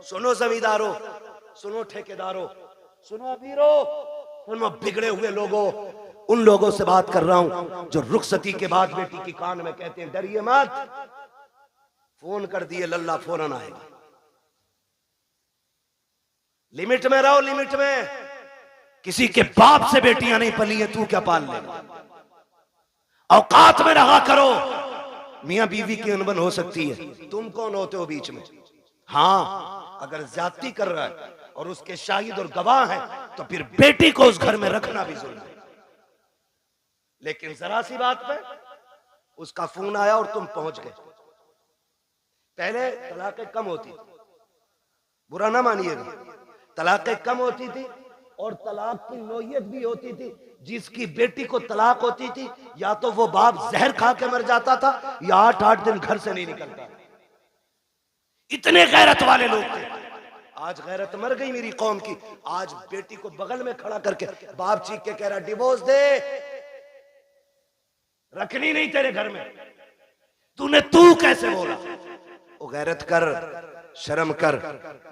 सुनो जमींदारों, सुनो ठेकेदारों, सुनो अमीरों, सुनो बिगड़े हुए लोगों, उन लोगों से बात कर रहा हूं जो रुखसती के बाद बेटी की कान में कहते हैं डरिए मत, फोन कर दिए लल्ला फौरन आएगा। लिमिट में रहो, लिमिट में। किसी के बाप से बेटियां नहीं पली है, तू क्या पाल लेगा? औकात में रहा करो। मियां बीवी की अनबन हो सकती है, तुम कौन होते हो बीच में? हाँ, अगर ज्यादती कर रहा है और उसके शाहिद और गवाह हैं तो फिर बेटी को उस घर में रखना भी जरूरी है। लेकिन जरा सी बात पे उसका फोन आया और तुम पहुंच गए। पहले तलाकें कम होती थी, बुरा ना मानिएगा, तलाकें कम होती थी और तलाक की नौयत भी होती थी। जिसकी बेटी को तलाक होती थी या तो वो बाप जहर खा के मर जाता था या 8-8 दिन घर से नहीं निकलता। इतने गैरत वाले लोग थे। आज गैरत मर गई मेरी कौम की। आज बेटी को बगल में खड़ा करके बाप चीख के कह रहा डिवोर्स दे, रखनी नहीं तेरे घर में। तू कैसे बोला? वो गैरत कर, शर्म कर।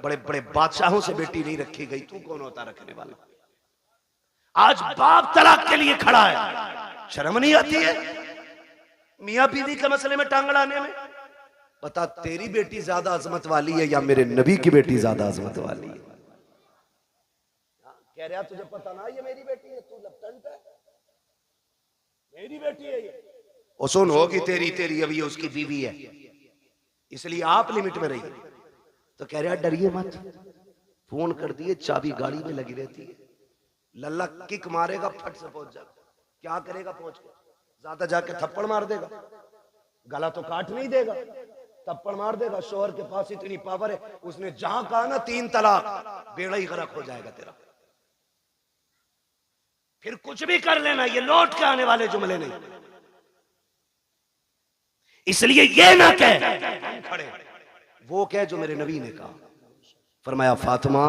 बड़े बड़े बादशाहों से बेटी नहीं रखी गई, तू कौन होता रखने वाला? आज बाप तलाक के लिए खड़ा है, शर्म नहीं आती है मियां बीवी के मसले में टांग अड़ाने में? बता तेरी बेटी ज्यादा अजमत वाली है या मेरे नबी की बेटी ज्यादा अजमत वाली है? कह रहा तुझे पता ना ये मेरी बेटी है, तू लपटंट है, मेरी बेटी है ये। ओ सुन, होगी तेरी तेरी अभी उसकी बीवी है, इसलिए आप लिमिट में रहिए। तो कह रहा डरिए मत, फोन कर दिए, चाबी गाड़ी में लगी रहती है, लल्ला किक मारेगा फट से पहुंच जाएगा। क्या करेगा पहुंच के? ज्यादा जाके थप्पड़ मार देगा, गला तो काट नहीं देगा, थप्पड़ मार देगा। शोहर के पास इतनी पावर है, उसने जहां कहा ना 3 तलाक, बेड़ा ही गरक हो जाएगा तेरा। फिर कुछ भी कर लेना, ये लौट के आने वाले जुमले नहीं। इसलिए ये ना कह खड़े, वो कह जो मेरे नबी ने कहा। फरमाया फातिमा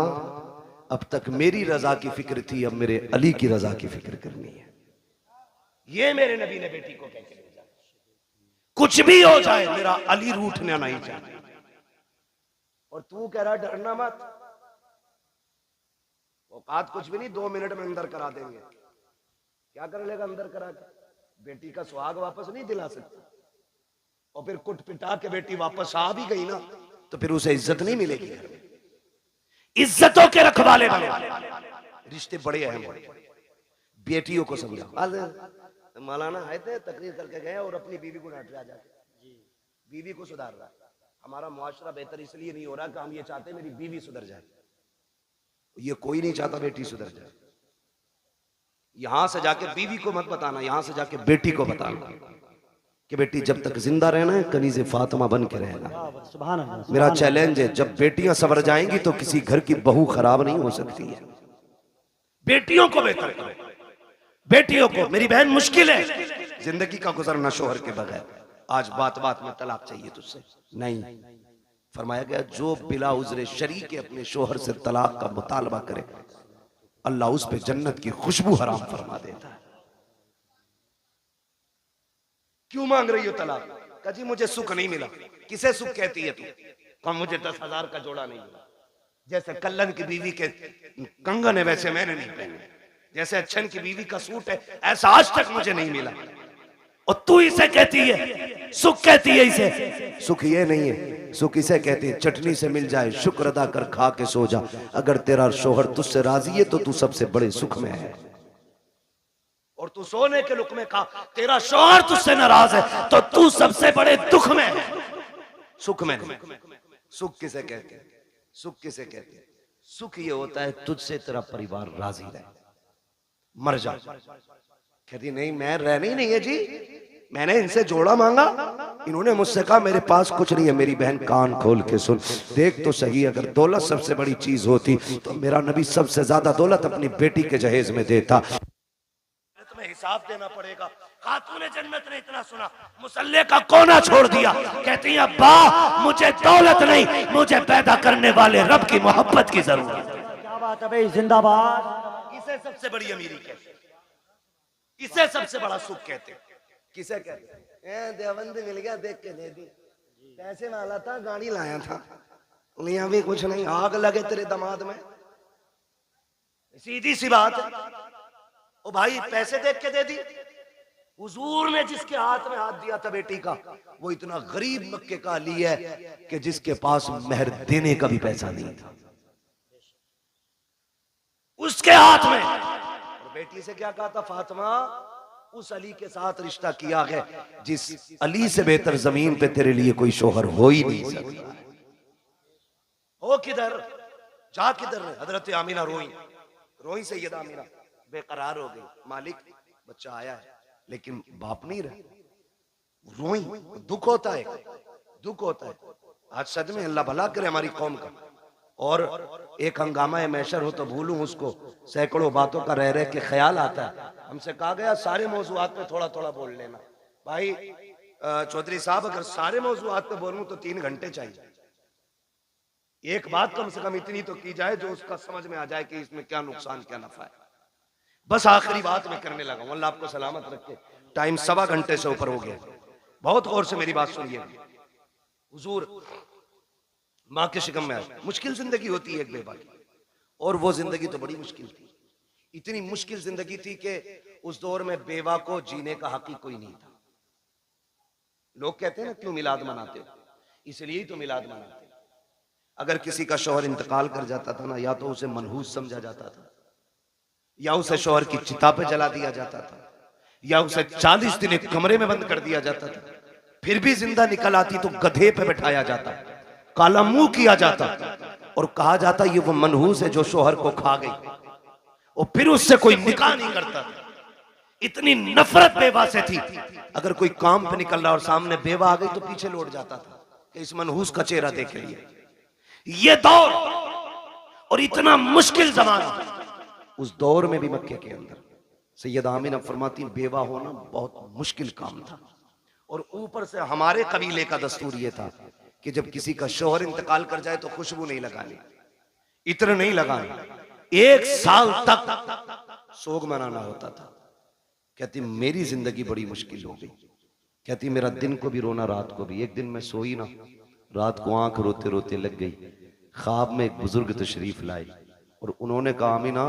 अब तक मेरी रजा की फिक्र थी, अब मेरे अली की रजा की फिक्र करनी है। ये मेरे नबी ने बेटी को कह के भेजा, कुछ भी हो जाए मेरा अली रूठना नहीं चाहिए। और तू कह रहा डरना मत, औकात कुछ भी नहीं, 2 मिनट में अंदर करा देंगे। क्या कर लेगा अंदर करा के? बेटी का सुहाग वापस नहीं दिला सकती। और फिर कुट पिटा के बेटी वापस आ भी गई ना, तो फिर उसे इज्जत नहीं मिलेगी घर में। इज्जतों के रखवाले बने, रिश्ते बड़े अहम हैं। बेटियों को समझाओ। मौलाना है थे तकरीर करके गए और अपनी बीवी को डांट रहा जाके, बीवी को सुधार रहा। हमारा मुआशरा बेहतर इसलिए नहीं हो रहा कि हम ये चाहते मेरी बीवी सुधर जाए। ये कोई नहीं चाहता बेटी सुधर जाए। यहां से जाके बीवी को मत बताना, यहां से जाके बेटी को बताना कि बेटी जब तक जिंदा रहना है कनीज़े फातिमा बन के रहना। सुभान अल्लाह। मेरा चैलेंज है, जब बेटियां सवर जाएंगी तो किसी घर की बहू खराब नहीं हो सकती है। बेटियों को बेहतर करो, बेटियों को। मेरी बहन मुश्किल है जिंदगी का गुजरना शोहर के बगैर। आज बात बात में तलाक चाहिए तुझसे, नहीं। फरमाया गया जो बिला उज़्र शरी के अपने शोहर से तलाक का मुतालबा करे, अल्लाह उस पे जन्नत की खुशबू हराम फरमा देता है। क्यों मांग रही हो तलाक? कहा जी मुझे सुख नहीं मिला। किसे सुख कहती है तू? कहा मुझे 10,000 का जोड़ा नहीं मिला। जैसे कल्लन की बीवी के कंगन है वैसे मैंने नहीं पहने, जैसे अच्छन की बीवी का सूट है ऐसा आज तक मुझे नहीं मिला। और तू इसे कहती है सुख, कहती है इसे सुख? ये नहीं है सुख, इसे कहते हैं चटनी से मिल जाए शुक्र अदा कर खा के सो जा। अगर तेरा शोहर तुझसे राजी है तो तू सबसे बड़े सुख में है। और तू सोने के लुक में खा, तेरा शोहर तुझसे नाराज है तो तू सबसे बड़े दुख में है, सुख में नहीं। सुख किसे कहते हैं? सुख किसे कहते हैं? सुख ये होता है तुझसे तेरा परिवार राजी रहे, मर जा। कहती नहीं मैं रहनी नहीं है जी, मैंने इनसे जोड़ा मांगा, इन्होंने मुझसे कहा मेरे पास कुछ नहीं है। मेरी बहन कान खोल के सुन, देख तो सही, अगर दौलत सबसे बड़ी चीज होती तो मेरा नबी सबसे ज्यादा दौलत अपनी बेटी के जहेज में देता। तुम्हें हिसाब देना पड़ेगा। खातूने जन्नत ने इतना सुना, मुसल्ले का कोना छोड़ दिया। कहती है अब्बा मुझे दौलत नहीं, मुझे पैदा करने वाले रब की मोहब्बत की जरूरत है। क्या बात है भाई, जिंदाबाद। इसे सबसे बड़ी अमीरी कहते, इसे सबसे बड़ा सुख कहते। किसे कहते हैं? देवबंद मिल गया देख के दे दी, पैसे वाला था गाड़ी लाया था, लिया भी कुछ नहीं, आग लगे तेरे दामाद में। सीधी सी बात है। ओ भाई पैसे देख के दे दी। हुजूर ने जिसके हाथ में हाथ दिया था बेटी का, वो इतना गरीब मक्के का अली है कि जिसके पास मेहर देने का भी पैसा नहीं था, उसके हाथ में। और बेटी से क्या कहा था? फातिमा उस अली के साथ रिश्ता किया है जिस अली से बेहतर जमीन पे तेरे लिए कोई शोहर हो ही नहीं सकता। हो किधर, जा किधर? हजरत आमीना रोई, रोई सैयदा आमीना बेकरार हो गई। मालिक बच्चा आया है लेकिन बाप नहीं रहा। रोई, दुख होता है, दुख होता है। आज सदमे, अल्लाह भला करे हमारी कौम का। और एक हंगामा मैशर हो तो भूलूं उसको, सैकड़ों बातों का रह रह के ख्याल आता है। हमसे कहा गया सारे मौजूआत पे थोड़ा थोड़ा बोल लेना। भाई चौधरी साहब अगर सारे मौजूआत पे बोलूं तो 3 घंटे चाहिए। एक बात कम से कम इतनी तो की जाए जो उसका समझ में आ जाए कि इसमें क्या नुकसान क्या नफा है। बस आखिरी बात मैं करने लगा हूं, अल्लाह आपको सलामत रखे। टाइम 1.25 घंटे से ऊपर हो गया। बहुत गौर से मेरी बात सुनिए। हुजूर माँ के शिकम में आए, मुश्किल जिंदगी होती है एक बेवा की, और वो जिंदगी तो बड़ी मुश्किल थी। इतनी मुश्किल जिंदगी थी कि उस दौर में बेवा को जीने का हक ही कोई नहीं था। लोग कहते हैं ना क्यों मिलाद मनाते हो? इसलिए ही तो मिलाद मनाते। अगर किसी का शौहर इंतकाल कर जाता था ना, या तो उसे मनहूस समझा जाता था, या उसे शौहर की चिता पे जला दिया जाता था, या उसे 40 दिन एक कमरे में बंद कर दिया जाता था। फिर भी जिंदा निकल आती तो गधे पे बैठाया जाता, काला मुंह किया जाता और कहा जाता ये वो मनहूस है जो शौहर को खा गई, और फिर उससे कोई निकाह नहीं करता। इतनी नफरत बेवा से थी, अगर कोई काम पे निकल रहा और सामने बेवा आ गई तो पीछे लौट जाता था कि इस मनहूस का चेहरा देख लिए। ये दौर और इतना मुश्किल जमाना, उस दौर में भी मक्के के अंदर सैयदा आमिना फरमाती बेवा होना बहुत मुश्किल काम था। और ऊपर से हमारे कबीले का दस्तूर ये था कि जब किसी का शोहर इंतकाल कर जाए तो खुशबू नहीं लगानी, इत्र नहीं लगानी, 1 साल तक सोग मनाना होता था। कहती मेरी जिंदगी बड़ी मुश्किल हो गई। कहती मेरा दिन को भी रोना रात को भी। एक दिन मैं सोई ना, रात को आंख रोते रोते लग गई। ख्वाब में एक बुजुर्ग तशरीफ लाए और उन्होंने कहा आमिना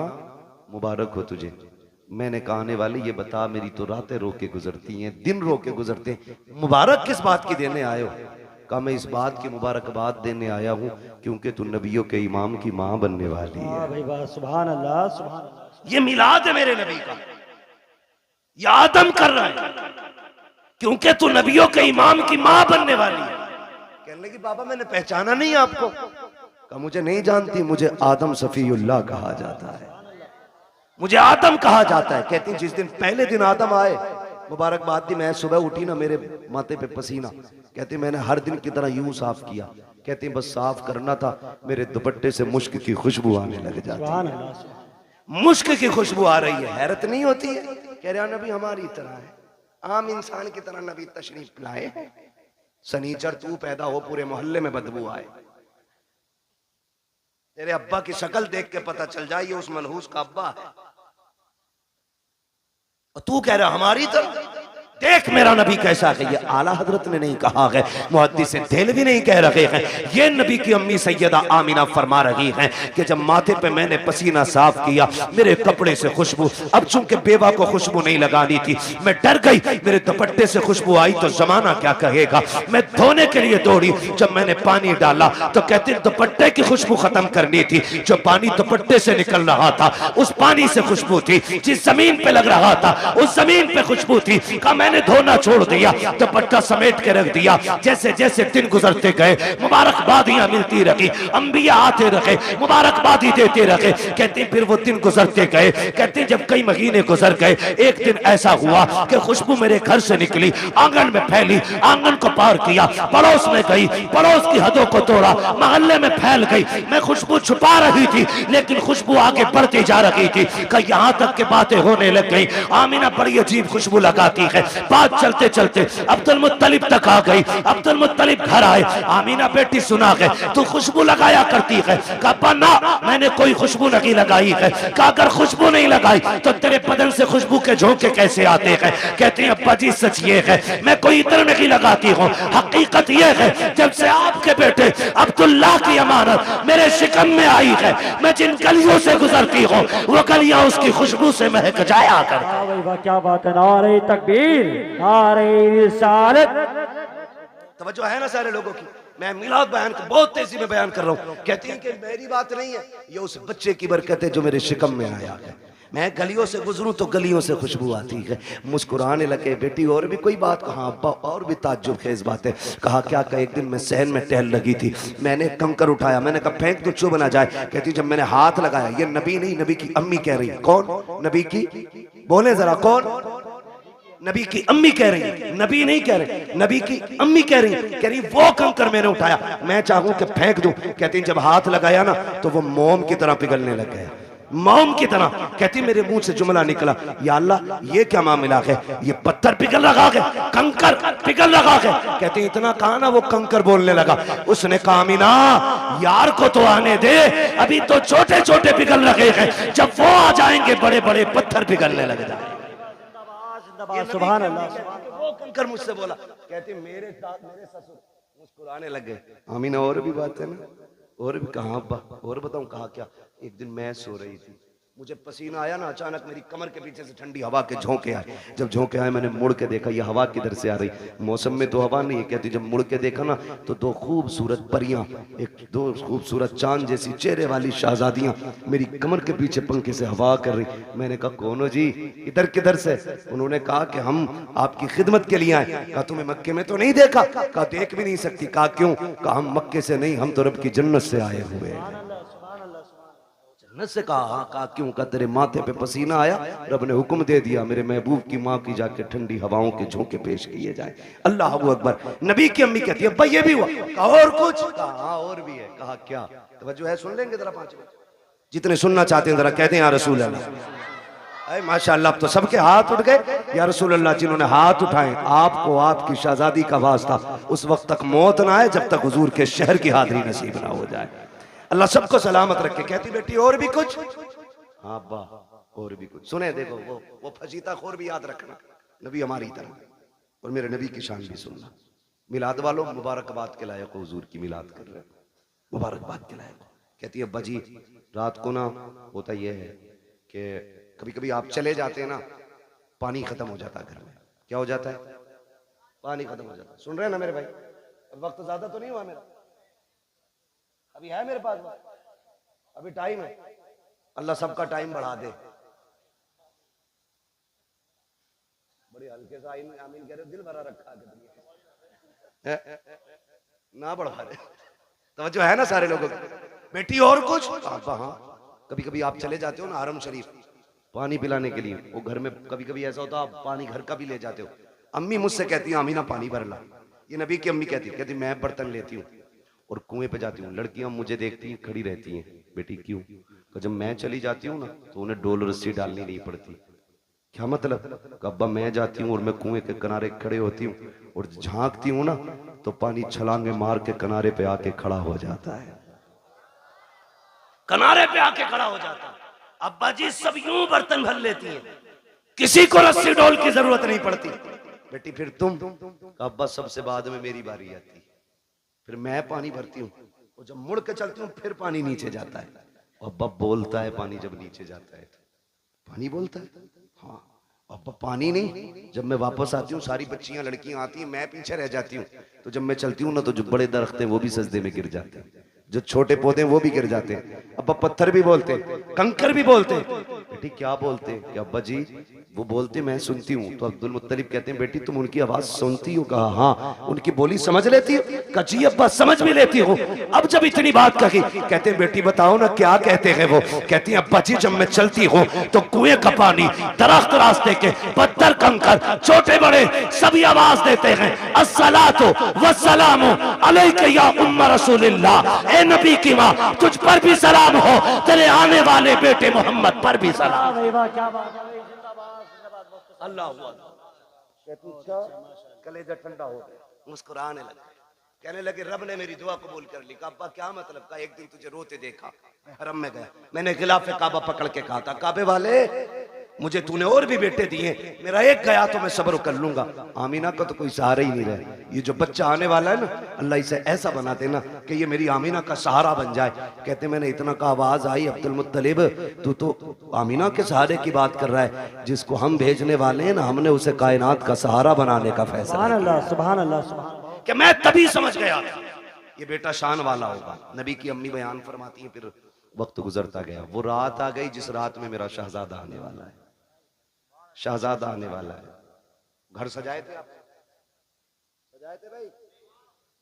मुबारक हो तुझे। मैंने कहा आने वाले ये बता, मेरी तो रातें रो के गुजरती हैं, दिन रो के गुजरते हैं, मुबारक किस बात की देने आए हो? कहा मैं इस बात की मुबारकबाद देने आया हूँ क्योंकि तू नबियों के इमाम की माँ बनने वाली है। भाई वाह, सुभान अल्लाह, सुभान अल्लाह। ये मिलाद है मेरे नबी का, ये आदम कर रहा है क्योंकि तू नबियों के इमाम की माँ बनने वाली है। कहने लगी बाबा मैंने पहचाना नहीं आपको। कहा मुझे नहीं जानती, मुझे आदम सफीउल्लाह कहा जाता है, मुझे आदम कहा जाता है। कहती जिस दिन पहले दिन आदम आए मुबारकबाद दी, मैं सुबह उठी ना मेरे माथे पे पसीना। कहती मैंने हर दिन की तरह यूं साफ किया। कहती बस साफ करना था, मेरे दुपट्टे से मुश्क की खुशबू आने लग जाती। मुश्क की खुशबू आ रही है, हैरत नहीं होती है? कह रहा नबी हमारी तरह है, आम इंसान की तरह नबी तशरीफ लाए। सनीचर तू पैदा हो पूरे मोहल्ले में बदबू आए, तेरे अब्बा की शक्ल देख के पता चल जाए ये उस मनहूस का अब्बा है, और तू कह रहा हमारी तरह। देख मेरा नबी कैसा है। ये आला हजरत ने नहीं कहा है, मुहद्दिस देहलवी नहीं कह रहे हैं, ये नबी की अम्मी सैयदा आमिना फरमा रही हैं कि जब माथे पे मैंने पसीना साफ किया मेरे कपड़े से खुशबू, अब चूंकि बेवा को खुशबू नहीं लगानी थी मैं डर गई, मेरे दुपट्टे से खुशबू आई तो जमाना क्या कहेगा। मैं धोने के लिए दौड़ी, जब मैंने पानी डाला तो कहते दुपट्टे की खुशबू खत्म करनी थी। जो पानी दुपट्टे से निकल रहा था उस पानी से खुशबू थी, जिस जमीन पे लग रहा था उस जमीन पे खुशबू थी। मैंने धोना छोड़ दिया, दुपट्टा समेट के रख दिया। जैसे जैसे दिन गुजरते गए मुबारकबादियां मिलती रही, अंबिया आते रहे, मुबारकबादी देते रहे। कहते फिर वो दिन गुजरते गए। कहते जब कई महीने गुजर गए, एक दिन ऐसा हुआ कि खुशबू मेरे घर से निकली, आंगन में फैली, आंगन को पार किया, पड़ोस में गई, पड़ोस की हदों को तोड़ा, मोहल्ले में फैल गई। मैं खुशबू छुपा रही थी लेकिन खुशबू आगे बढ़ती जा रही थी कि यहाँ तक के बातें होने लग गई। आमिना बड़ी अजीब खुशबू लगाती है। बात चलते चलते अब्दुल मुत्तलिब तक आ गई। अब्दुल मुत्तलिब घर आए, आमिना बेटी सुना है तू खुशबू लगाया करती है। कहा ना मैंने कोई खुशबू नहीं लगाई है। कहा अगर खुशबू नहीं लगाई तो तेरे बदन से खुशबू के झोंके कैसे आते हैं? कहते हैं अब्बा जी सच ये है मैं कोई इत्र नहीं लगाती हूँ, हकीकत ये है जब से आपके बेटे अब्दुल्लाह की अमानत मेरे शिकम में आई है, मैं जिन गलियों से गुजरती हूँ वो गलियां उसकी खुशबू से महक जाया कर। वाह क्या बात है, नारे तकबीर, नारे रिसालत। तवज्जो है ना सारे लोगों की? मैं मिलाद बयान को बहुत तेजी में बयान कर रहा हूँ। कहती हैं कि मेरी बात नहीं है, ये उस बच्चे की बरकत है जो मेरे शिकम में आया है। मैं गलियों से गुजरूं तो गलियों से खुशबू आती है। मुस्कुराने लगे। बेटी और भी कोई बात? कहा अब्बा और भी ताज्जुब खेज बात है। कहा क्या? कहा एक दिन मैं सहन में टहल लगी थी, मैंने कंकर उठाया, मैंने कहा फेंक तो चुभ ना जाए। कहती जब मैंने हाथ लगाया, ये नबी नहीं नबी की अम्मी कह रही है। कौन? नबी की, बोले जरा कौन? नबी की अम्मी कह रही है, नबी नहीं कह रही, नबी की अम्मी कह रही वो कंकर मैंने उठाया, मैं चाहूं कि फेंक दूं। कहती जब हाथ लगाया ना तो वो मोम की तरह पिघलने लग गया, मोम की तरह। कहती मेरे मुंह से जुमला निकला, या अल्लाह ये क्या मामला है, ये पत्थर पिघल रहा है, कंकर पिघल रहा है। कहती इतना कहा ना वो कंकर बोलने लगा। उसने कहा आमिना यार को तो आने दे, अभी तो छोटे छोटे पिघल रहे हैं, जब वो आ जाएंगे बड़े बड़े पत्थर पिघलने लग जाए। सुभान अल्लाह। वो कंकर मुझसे बोला। कहती मेरे ससुर मुस्कुराने लग गए। आमीना और भी बात है ना, और भी कहा अब्बा और बताऊं? कहा क्या? एक दिन मैं सो रही थी, मुझे पसीना आया ना, अचानक मेरी कमर के पीछे से ठंडी हवा के झोंके आए। जब झोंके आए मैंने मुड़ के देखा, ये हवा किधर से आ रही? मौसम में तो हवा नहीं है। कहती जब मुड़ के देखा ना तो दो खूबसूरत परियां, दो खूबसूरत चांद जैसी चेहरे वाली शहजादियां मेरी कमर के पीछे पंखे से हवा कर रही। मैंने कहा कौन हो जी, इधर किधर से? उन्होंने कहा कि हम आपकी खिदमत के लिए आए। कहा तुम्हें मक्के में तो नहीं देखा? कहा देख भी नहीं सकती। कहा क्यों? कहा हम मक्के से नहीं, हम तो रब की जन्नत से आए हुए हैं। जन्नत से कहा, हाँ। कहा क्यों? का तेरे माथे पे पसीना आया, रब ने हुक्म दे दिया मेरे महबूब की माँ की जाके ठंडी हवाओं के झोंके पेश किए जाए। अल्लाह अकबर। नबी की अम्मी कहती है भाई ये भी हुआ? कहा और कुछ? कहा हाँ और भी है। कहा क्या? तवज्जो है, सुन लेंगे जरा 5 मिनट, जितने सुनना चाहते हैं जरा कहते हैं या रसूल अल्लाह। माशाअल्लाह, अब तो सबके हाथ उठ गए या रसूल अल्लाह। जिन्होंने हाथ उठाए आपको आपकी शहजादी का वास्ता उस वक्त तक मौत ना आए जब तक हुजूर के शहर की हाजिरी नसीब ना हो जाए। अल्लाह सबको सलामत रखे। कहती बेटी और भी कुछ? हाँ अब्बा और भी कुछ। सुने देखो वो फजीता खोर भी याद रखना, नबी हमारी तरह, और मेरे नबी की शान भी सुनना। मिलाद वालों मुबारकबाद के लायक हुजूर की मिलाद कर रहे हैं, मुबारकबाद के लायक। कहती है अब्बा जी रात को ना होता यह है कि कभी कभी आप चले जाते हैं ना, पानी खत्म हो जाता है घर में। क्या हो जाता है? पानी खत्म हो जाता है। सुन रहे हैं ना मेरे भाई? वक्त ज्यादा तो नहीं हुआ मेरा, अभी है मेरे पास वक्त, अभी टाइम है। अल्लाह सबका टाइम बढ़ा दे। बड़ी हल्के से आमीन कह रहे, दिल भरा रखा है ना बढ़ा रहे। तवज्जो है ना सारे लोगों की? बेटी और कुछ? हाँ, कभी कभी आप चले जाते हो ना हरम शरीफ पानी पिलाने के लिए, वो घर में कभी कभी ऐसा होता है आप पानी घर का भी ले जाते हो। अम्मी मुझसे कहती है आमीना पानी भर ला। ये नबी की अम्मी कहती मैं बर्तन लेती हूँ और कुएं पे जाती हूँ। लड़कियां मुझे देखती हैं खड़ी रहती हैं, बेटी क्यों? तो जब मैं चली जाती हूँ ना तो उन्हें डोल रस्सी डालनी नहीं पड़ती। क्या मतलब? अब्बा मैं जाती हूँ और मैं कुएं के किनारे खड़े होती हूँ और झांकती हूँ ना तो पानी छलांगे मार के किनारे पे आके खड़ा हो जाता है, किनारे पे आके खड़ा हो जाता है। अब्बा जी सब यूं बर्तन भर लेती हैं, किसी को रस्सी डोल की जरूरत नहीं पड़ती। बेटी फिर तुम? अब्बा सबसे बाद में मेरी बारी आती, फिर मैं पानी भरती हूँ और जब मुड़ के चलती हूँ फिर पानी नीचे जाता है। अब्बा बोलता है पानी जब नीचे जाता है तो पानी बोलता है। हाँ अब्बा पानी नहीं। जब मैं वापस आती हूँ सारी बच्चियां लड़कियां आती हैं, मैं पीछे रह जाती हूँ, तो जब मैं चलती हूँ ना तो जो बड़े दरख्त हैं वो भी सजदे में गिर जाते हैं, जो छोटे पौधे वो भी गिर जाते हैं। अब्बा पत्थर भी बोलते, कंकर भी बोलते। बेटी क्या बोलते? कि अब्बा जी वो बोलते मैं सुनती हूँ। तो अब्दुल मुत्तलिब कहते हैं बेटी तुम उनकी आवाज सुनती हो? कहा हाँ। उनकी बोली समझ लेती हो? कहा जी अब्बा समझ भी लेती हो। अब जब इतनी बात कही कहते हैं बेटी बताओ ना क्या कहते हैं वो? कहती है अब्बा जी जब मैं चलती हूँ तो कुएं का पानी, दरख्त, रास्ते के पत्थर, कंकर, छोटे बड़े सभी आवाज देते हैं अस्सलातु वस्सलामु अलैका या उम्म रसूलिल्लाह। ए नबी की माँ तुझ पर भी सलाम हो, तेरे आने वाले बेटे मोहम्मद पर भी सलाम। अल्लाह कलेजा ठंडा हो गया, मुस्कुराने लगे, कहने लगे रब ने मेरी दुआ कबूल कर ली। काबा क्या मतलब? का एक दिन तुझे रोते देखा, हरम में गया, मैंने खिलाफे काबा पकड़ के कहा था काबे वाले मुझे तूने और भी बेटे दिए, मेरा एक गया तो मैं सब्र कर लूंगा। आमीना का तो कोई सहारा ही नहीं रहा। ये जो बच्चा आने वाला है ना अल्लाह इसे ऐसा बना देना कि ये मेरी आमीना का सहारा बन जाए। कहते मैंने इतना का आवाज आई अब्दुल मुत्तलिब तू तो आमीना के सहारे की बात कर रहा है, जिसको हम भेजने वाले हैं ना हमने उसे कायनात का सहारा बनाने का फैसला। सुभान अल्लाह, सुभान अल्लाह, सुभान। कि मैं तभी समझ गया ये बेटा शान वाला होगा। नबी की अम्मी बयान फरमाती है फिर वक्त गुजरता गया, वो रात आ गई जिस रात में मेरा शहजादा आने वाला है, शहजादा आने वाला है। घर सजाए थे आप? सजाए थे भाई?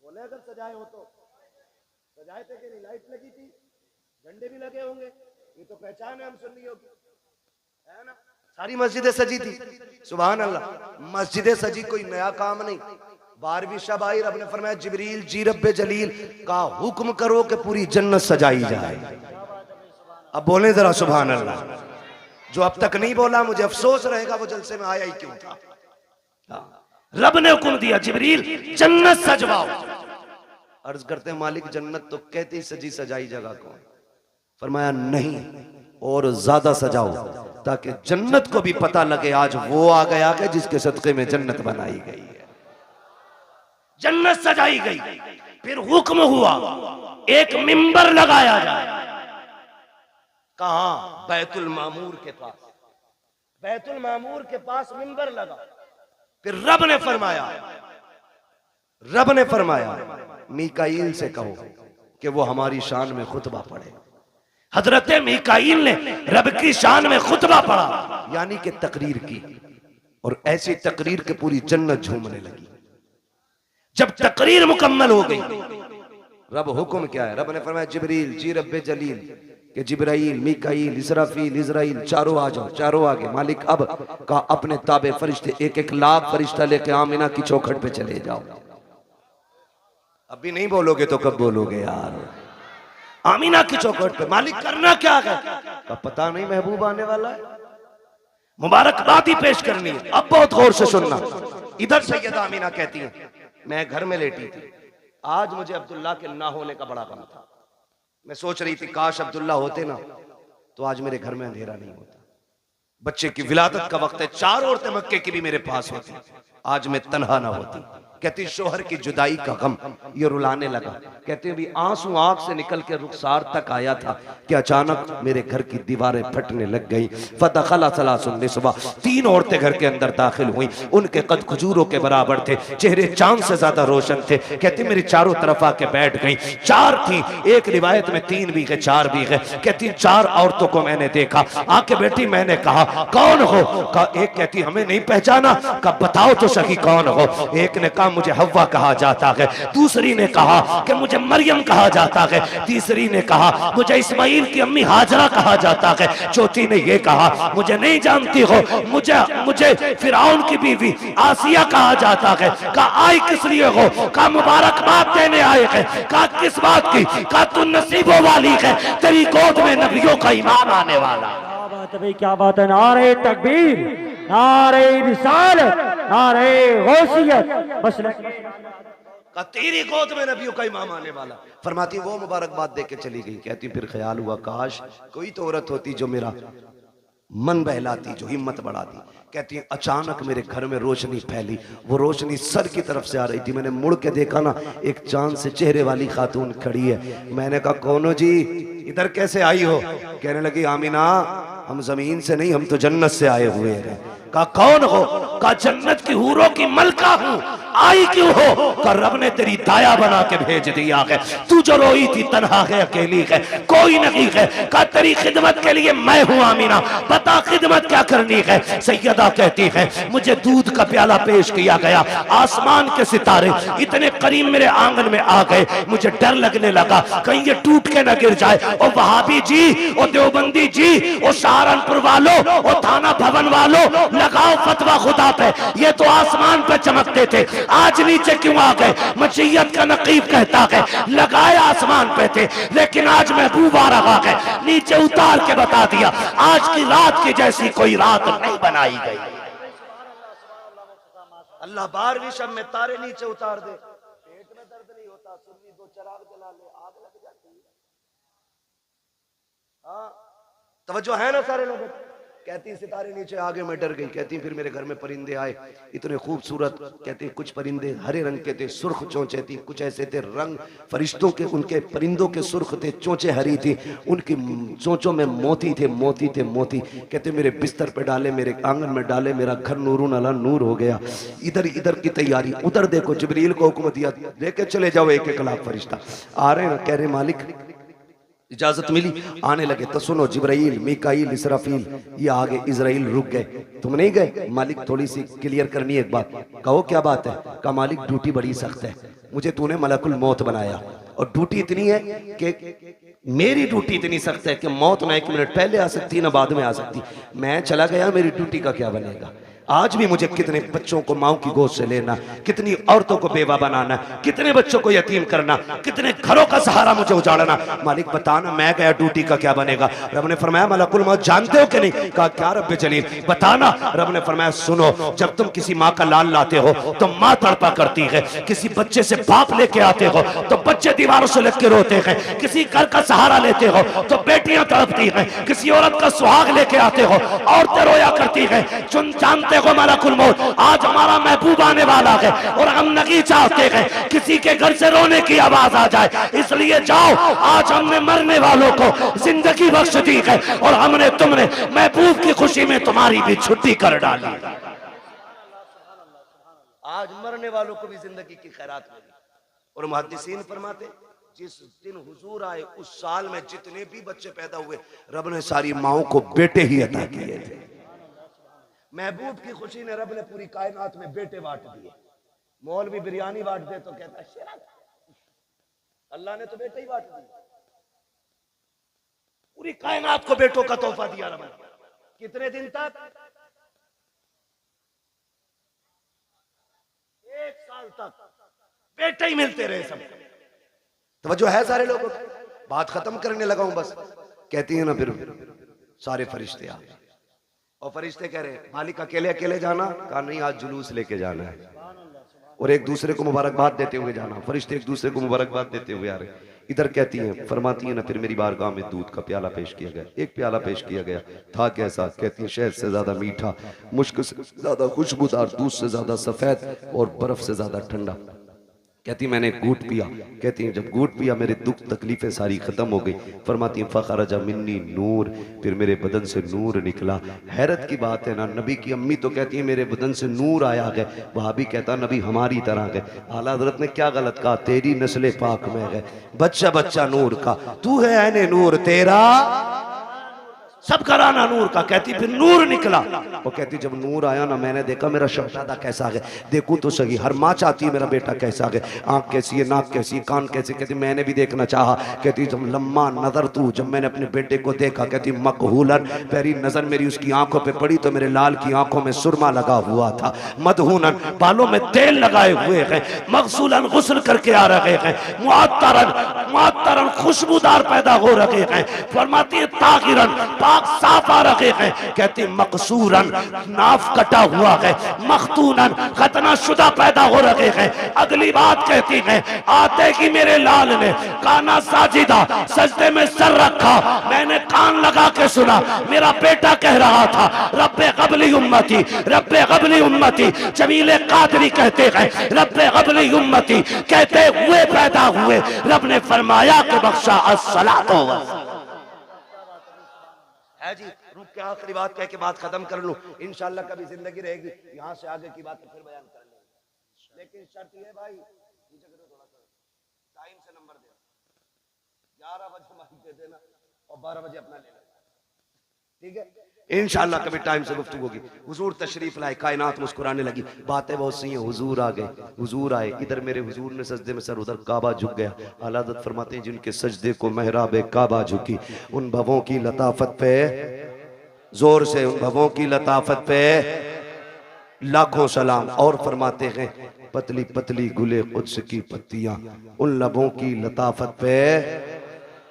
बोले अगर सजाए हो तो सजाए थे कि नहीं? लाइट लगी थी, झंडे भी लगे होंगे, ये तो पहचान है हम सुन्नियों की, है ना? सारी मस्जिदें सजी थी। सुभान अल्लाह, मस्जिदें सजी कोई नया काम नहीं। 12वीं शब आई, रब ने फरमाया जिब्रील जी रब्बे जलील का हुक्म करो कि पूरी जन्नत सजाई जाए। अब बोले जरा सुभान अल्लाह। जो अब तक नहीं बोला मुझे अफसोस रहेगा वो जलसे में आया ही क्यों था। रब ने हुक्म दिया जिब्रील जन्नत सजवाओ। अर्ज करते हैं मालिक जन्नत तो कहते ही सजी सजाई जगह को। फरमाया नहीं और ज्यादा सजाओ ताकि जन्नत को भी पता लगे आज वो आ गया कि जिसके सदके में जन्नत बनाई गई है। जन्नत सजाई गई, फिर हुक्म हुआ एक मिंबर लगाया जाए। कहां? बैतुल मामूर के पास। बैतुल मामूर के पास मिंबर लगा। फिर रब ने फरमाया मीकाईल से कहो कि वो हमारी शान में खुतबा पढ़े। हजरत मीकाईल ने रब की शान में खुतबा पढ़ा, यानी कि तकरीर की, और ऐसी तकरीर के पूरी जन्नत झूमने लगी। जब तकरीर मुकम्मल हो गई रब हुक्म क्या है? रब ने फरमाया जिब्रील जी रब्बे जलील कि जिब्राइल, मीकाईल, इसराफील, इजराइल चारों आ जाओ, चारों आ गए। मालिक अब का अपने ताबे फरिश्ते 1-1 लाख फरिश्ता लेके आमिना की चौखट पे चले जाओ। अभी नहीं बोलोगे तो कब बोलोगे यार? आमिना की चौखट पे। मालिक करना क्या है? का पता नहीं, महबूब आने वाला है, मुबारकबादी पेश करनी है। अब बहुत गौर से सुनना। इधर सैयदा आमिना कहती है मैं घर में लेटी थी, आज मुझे अब्दुल्ला के ना होने का बड़ा गम था। मैं सोच रही थी काश अब्दुल्ला होते ना तो आज मेरे घर में अंधेरा नहीं होता। बच्चे की विलादत का वक्त है, 4 औरतें मक्के की भी मेरे पास होती, आज मैं तन्हा ना होती। कहती शोहर की जुदाई का गम ये रुलाने लगा। कहते भी आंसू आंख से निकल के रुखसार तक आया था कि अचानक मेरे घर की दीवारें फटने लग गई। फदखला सलासुन निस्वा, 3 औरतें घर के अंदर दाखिल हुई। उनके कद खजूरों के बराबर थे, चेहरे चांद से ज्यादा रोशन थे। कहती मेरी चारों तरफ आके बैठ गई। 4 थी, एक रिवायत में 3 भी गए, 4 भी गए। कहती 4 औरतों को मैंने देखा, आके बैठी। मैंने कहा कौन हो? का एक कहती हमें नहीं पहचाना। का बताओ तो सही कौन हो? एक ने कहा मुझे हव्वा कहा जाता है, दूसरी ने कहा कि मुझे मरियम कहा जाता है, तीसरी ने कहा मुझे इस्माइल की अम्मी हाजरा कहा जाता है, चौथी ने यह कहा मुझे नहीं जानती हो, मुझे फिरौन की बीवी आसिया कहा जाता है। का आई किस लिए हो? का मुबारकबाद देने आए हैं। का किस बात की? का तू नसीबों वाली है, तेरी गोद में नबियों का इमाम आने वाला। क्या बात है भाई, क्या बात है। नारे तकबीर, नारे रिसालत, नारे गौसियत, बस का तेरी गोद में नबियों का इमाम आने वाला। फरमाती वो मुबारकबाद दे के चली गई। कहती फिर ख्याल हुआ काश कोई तो औरत होती जो मेरा मन बहलाती, जो हिम्मत बढ़ाती। कहती है अचानक मेरे घर में रोशनी फैली, वो रोशनी सर की तरफ से आ रही थी। मैंने मुड़ के देखा ना, एक चांद से चेहरे वाली खातून खड़ी है। मैंने कहा कौन हो जी, इधर कैसे आई हो? कहने लगी आमिना हम जमीन से नहीं, हम तो जन्नत से आए हुए हैं। कहा कौन हो? कहा जन्नत की हूरों की मलका हूं। आई क्यों हो? का रब ने तेरी दाया बना के भेज दिया है। तू जो रोई थी तन्हा है, अकेली है, कोई नहीं है। का तेरी खिदमत के लिए मैं हूं आमिना, बता खिदमत क्या करनी है? सैयदा कहती है मुझे दूध का प्याला पेश किया गया, आसमान के सितारे इतने करीब मेरे आंगन में आ गए, मुझे डर लगने लगा कहीं ये टूट के न गिर जाए। और वहाबी जी, और देवबंदी जी, और सहारनपुर वालों, और थाना भवन वालों, लगाओ फतवा खुदा पे। ये तो आसमान पे चमकते थे, आज नीचे क्यों आ गए? मशीयत का नकीब कहता है लगाए आसमान पे थे, लेकिन आज महबूब आ रहा है, नीचे उतार के बता दिया आज की रात की जैसी कोई रात नहीं बनाई गई। अल्लाह 12वीं शब में तारे नीचे उतार दे, पेट में दर्द नहीं होता, सुन्नी 2 चिराग जला ले, आग लग जाती है। हाँ तवज्जो है ना सारे लोग? कहती सितारे नीचे आगे मैं डर गई। कहती फिर मेरे घर में परिंदे आए, इतने खूबसूरत। कहते कुछ परिंदे हरे रंग के थे, सुर्ख चोंचे थी, कुछ ऐसे थे रंग फरिश्तों के, उनके परिंदों के सुर्ख थे, चोंचे हरी थी, उनकी चोंचों में मोती थे, मोती थे मोती। कहते मेरे बिस्तर पे डाले, मेरे आंगन में डाले, मेरा घर नूरून अला नूर हो गया। इधर इधर की तैयारी, उधर देखो जिब्रील को हुक्म दिया लेके चले जाओ 1-1 लाख फरिश्ता। आ रहे ना, कह रहे मालिक इजाजत मिली, आने लगे। तो सुनो जिब्राइल, मीकाईल, इसराफील ये आगे, इजराइल रुक गए। तुम नहीं गए? मालिक थोड़ी सी क्लियर करनी है एक बात। कहो क्या बात है? का मालिक ड्यूटी बड़ी सख्त है, मुझे तूने मलकुल मौत बनाया और ड्यूटी इतनी है कि मेरी ड्यूटी इतनी सख्त है कि मौत ना 1 मिनट पहले आ सकती ना बाद में आ सकती। मैं चला गया, मेरी ड्यूटी का क्या बनेगा? आज भी मुझे कितने बच्चों को मां की गोद से लेना, कितनी औरतों को बेवा बनाना, कितने बच्चों को यतीम करना, कितने घरों का सहारा मुझे उजाड़ना। मालिक बताना मैं गया ड्यूटी का क्या बनेगा? रब ने फरमाया मलकुल मौत जानते हो कि नहीं? कहा क्या रब जलील बताना। रब ने फरमाया सुनो, जब तुम किसी माँ का लाल लाते हो तो माँ तड़पा करती है, किसी बच्चे से बाप लेके आते हो तो बच्चे दीवारों से लग के रोते हैं, किसी घर का सहारा लेते हो तो बेटियां तड़पती हैं, किसी औरत का सुहाग लेके आते हो औरतें रोया करती हैं। जानते हो मलकुल मौत आज हमारा महबूब आने वाला है और हम नहीं चाहते हैं किसी के घर से रोने की आवाज आ जाए, इसलिए जाओ आज हमने मरने वालों को जिंदगी बख्श दी है और हमने तुमने महबूब की खुशी में तुम्हारी भी छुट्टी कर डाली। आज मरने वालों को भी जिंदगी की खैरात मिली। और मुहद्दिसीन फरमाते जिस दिन हुजूर आए उस साल में जितने भी बच्चे पैदा हुए रब ने सारी माओं को बेटे ही अता किए थे। महबूब की खुशी ने रब ने पूरी कायनात में बेटे बांट दिए। मौलवी बिरयानी बांट दे तो कहता है अल्लाह ने तो बेटे ही बांट दिए। पूरी कायनात को बेटों का तोहफा दिया रब ने। कितने दिन तक? 1 साल तक बेटे ही मिलते रहे सब। तवज्जो है सारे लोगों की? बात खत्म करने लगा हूं बस। कहती है ना फिर सारे फरिश्ते आ गए और फरिश्ते कह रहे मालिक अकेले अकेले जाना? कहा नहीं, आज जुलूस लेके जाना है और एक दूसरे को मुबारकबाद देते हुए जाना। फरिश्ते एक दूसरे को मुबारकबाद देते हुए आ रहे। इधर कहती हैं, फरमाती है ना, फिर मेरी बारगाह में दूध का प्याला पेश किया गया। एक प्याला पेश किया गया, था कैसा? कहती है शहद से ज्यादा मीठा, मुश्क से ज्यादा खुशबूदार, दूध से ज्यादा सफेद और बर्फ से ज्यादा ठंडा। कहती मैंने घूट पिया। कहती हैं जब घूट पिया मेरे दुख तकलीफें सारी खत्म हो गई। फरमाती फखरजा मिन्नी नूर, फिर मेरे बदन से नूर निकला। हैरत की बात है ना, नबी की अम्मी तो कहती है मेरे बदन से नूर आया गए, वहां भी कहता नबी हमारी तरह गए। आला हजरत ने क्या गलत कहा? तेरी नस्ल पाक में गए, बच्चा बच्चा नूर का, तू है ऐने नूर, तेरा सब कराना नूर का। कहती फिर नूर निकला। वो कहती जब नूर आया ना, मैंने देखा मेरा शहजादा कैसा है, देखूं तो सही। हर माँ चाहती है मेरा बेटा कैसा है, आंख कैसी है, नाक कैसी है, कान कैसे। कहती मैंने भी देखना चाहा। कहती जब लम्मा नजर तू, जब मैंने अपने बेटे को देखा, कहती मकहूलन, पहली नजर मेरी उसकी आंखों पे पड़ी तो मेरे लाल की आंखों में सुरमा लगा हुआ था। मदहूनन, बालों में तेल लगाए हुए हैं। मगसूलन, गुस्ल करके आ रहे हैं। मुअत्तरन, मुअत्तरन, खुशबूदार पैदा हो रहे हैं। फरमाती है ताहिरन, पाक साफ आ रहे हैं। कहती मकसूरन, नाफ कटा हुआ है। मखतूनन, खतना शुदा पैदा हो रहे हैं। अगली बात कहती है आते ही मेरे लाल ने काना साजिदा, सजदे में सर रखा। मैंने कान लगा के सुना, मेरा बेटा कह रहा था रब्बे क़ब्ली उम्मती, रब्बे क़ब्ली उम्मती। जमीले कादरी कहते हैं रब्बे क़ब्ली उम्मती, कहते हुए पैदा हुए। रब ने फरमाया कि बख्शा अस्सलातो है जी। रुक के आखिरी बात कह के बात खत्म कर लूं। इंशाल्लाह कभी जिंदगी रहेगी यहां से आगे की बात तो फिर बयान कर लेंगे। लेकिन शर्त ये भाई, नीचे करो थोड़ा सा, टाइम से नंबर दे। 11 बजे माइक दे देना और 12 बजे अपना ले लेना, ठीक है? इंशाल्लाह कभी टाइम से गुफ्तगू होगी। हुजूर तशरीफ लाए, कायनात मुस्कुराने लगी। बातें बहुत सी हैं। हुजूर आ गए, हुजूर आए। इधर मेरे हुजूर ने सजदे में सर, उधर काबा झुक गया। आला हज़रत फरमाते हैं जिनके सजदे को महराबे काबा झुकी, उन भवों की लताफत पे, जोर से, उन भवों की लताफत पे लाखों सलाम। और फरमाते हैं पतली पतली गुले कुद्स की पत्तियां, उन लबों की लताफत पे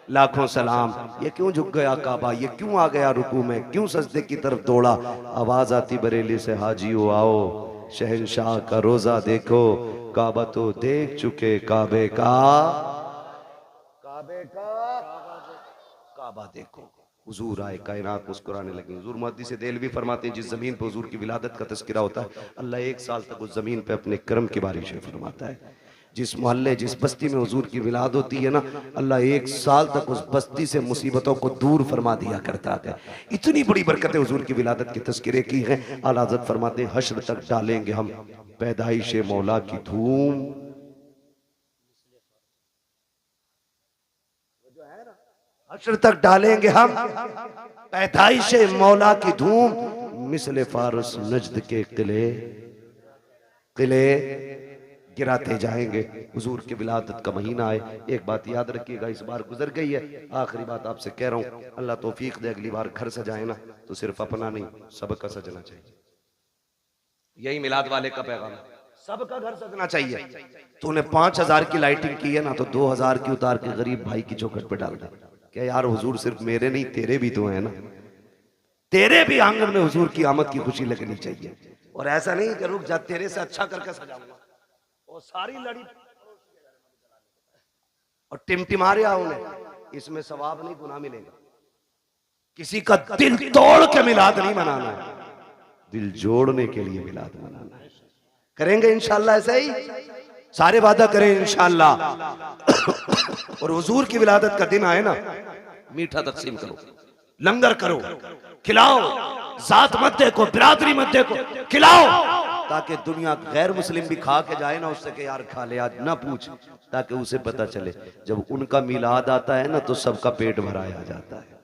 लाखों सलाम। ये क्यों झुक गया काबा, ये क्यों आ गया रुकू में, क्यों सजदे की तरफ दौड़ा? आवाज आती बरेली से हाजियो आओ, शहंशाह का रोजा देखो। काबा तो देख चुके, काबे का, काबे का काबा देखो। हुजूर आए, कायनात मुस्कुराने लगी। हुजूर मुहद्दिस देलवी फरमाते हैं जिस जमीन पर हुजूर की विलादत का तज़किरा होता है, अल्लाह 1 साल तक उस जमीन पे अपने करम की बारिशें फरमाता है। जिस मोहल्ले, जिस बस्ती में हुजूर की विलादत होती है ना, अल्लाह 1 साल तक उस बस्ती से मुसीबतों को दूर फरमा दिया करता है। इतनी बड़ी बरकतें हुजूर की विलादत के तज़किरे की हैं। आला हज़रत फरमाते हैं हश्र तक डालेंगे हम पैदाइश मौला की धूम। हश्र तक डालेंगे हम पैदाइश मौला की धूम, मिसले फारस नजद के किले, किले गिराते जाएंगे। हुजूर की विलादत का महीना है। एक बात याद रखिएगा, इस बार गुजर गई है, आखिरी बात आपसे कह रहा हूं, अल्लाह तौफीक दे अगली बार घर सजाए ना तो सिर्फ अपना नहीं सबका सजना चाहिए। यही मिलाद वाले का पैगाम, सबका घर सजना चाहिए। तूने 5000 की लाइटिंग की है ना, तो 2000 की उतार के गरीब भाई की चौखट पे डाल दे। क्या यार हुजूर सिर्फ मेरे नहीं तेरे भी तो है ना, तेरे भी आंगन में हुजूर की आमद की खुशी लगनी चाहिए। और ऐसा नहीं कि रुक जा, तेरे से अच्छा करके सजाऊंगा और सारी लड़ी और टिमटिमा रहा उन्हें, इसमें सवाब नहीं गुनाह मिलेगा। किसी का दिल तोड़ के मिलाद नहीं मनाना है, दिल जोड़ने के लिए मिलाद मनाना है। करेंगे इंशाल्लाह ऐसे ही, सारे वादा करें इंशाल्लाह। और हुजूर की विलादत का दिन आए ना, मीठा तकसीम करो, लंगर करो, खिलाओ, जात मत देखो, बिरादरी मत देखो, खिलाओ, ताकि दुनिया गैर मुस्लिम भी खा के जाए ना उससे कि यार खा ले आज, ना पूछ, ताकि उसे पता चले जब उनका मिलाद आता है ना तो सबका पेट भराया जाता है।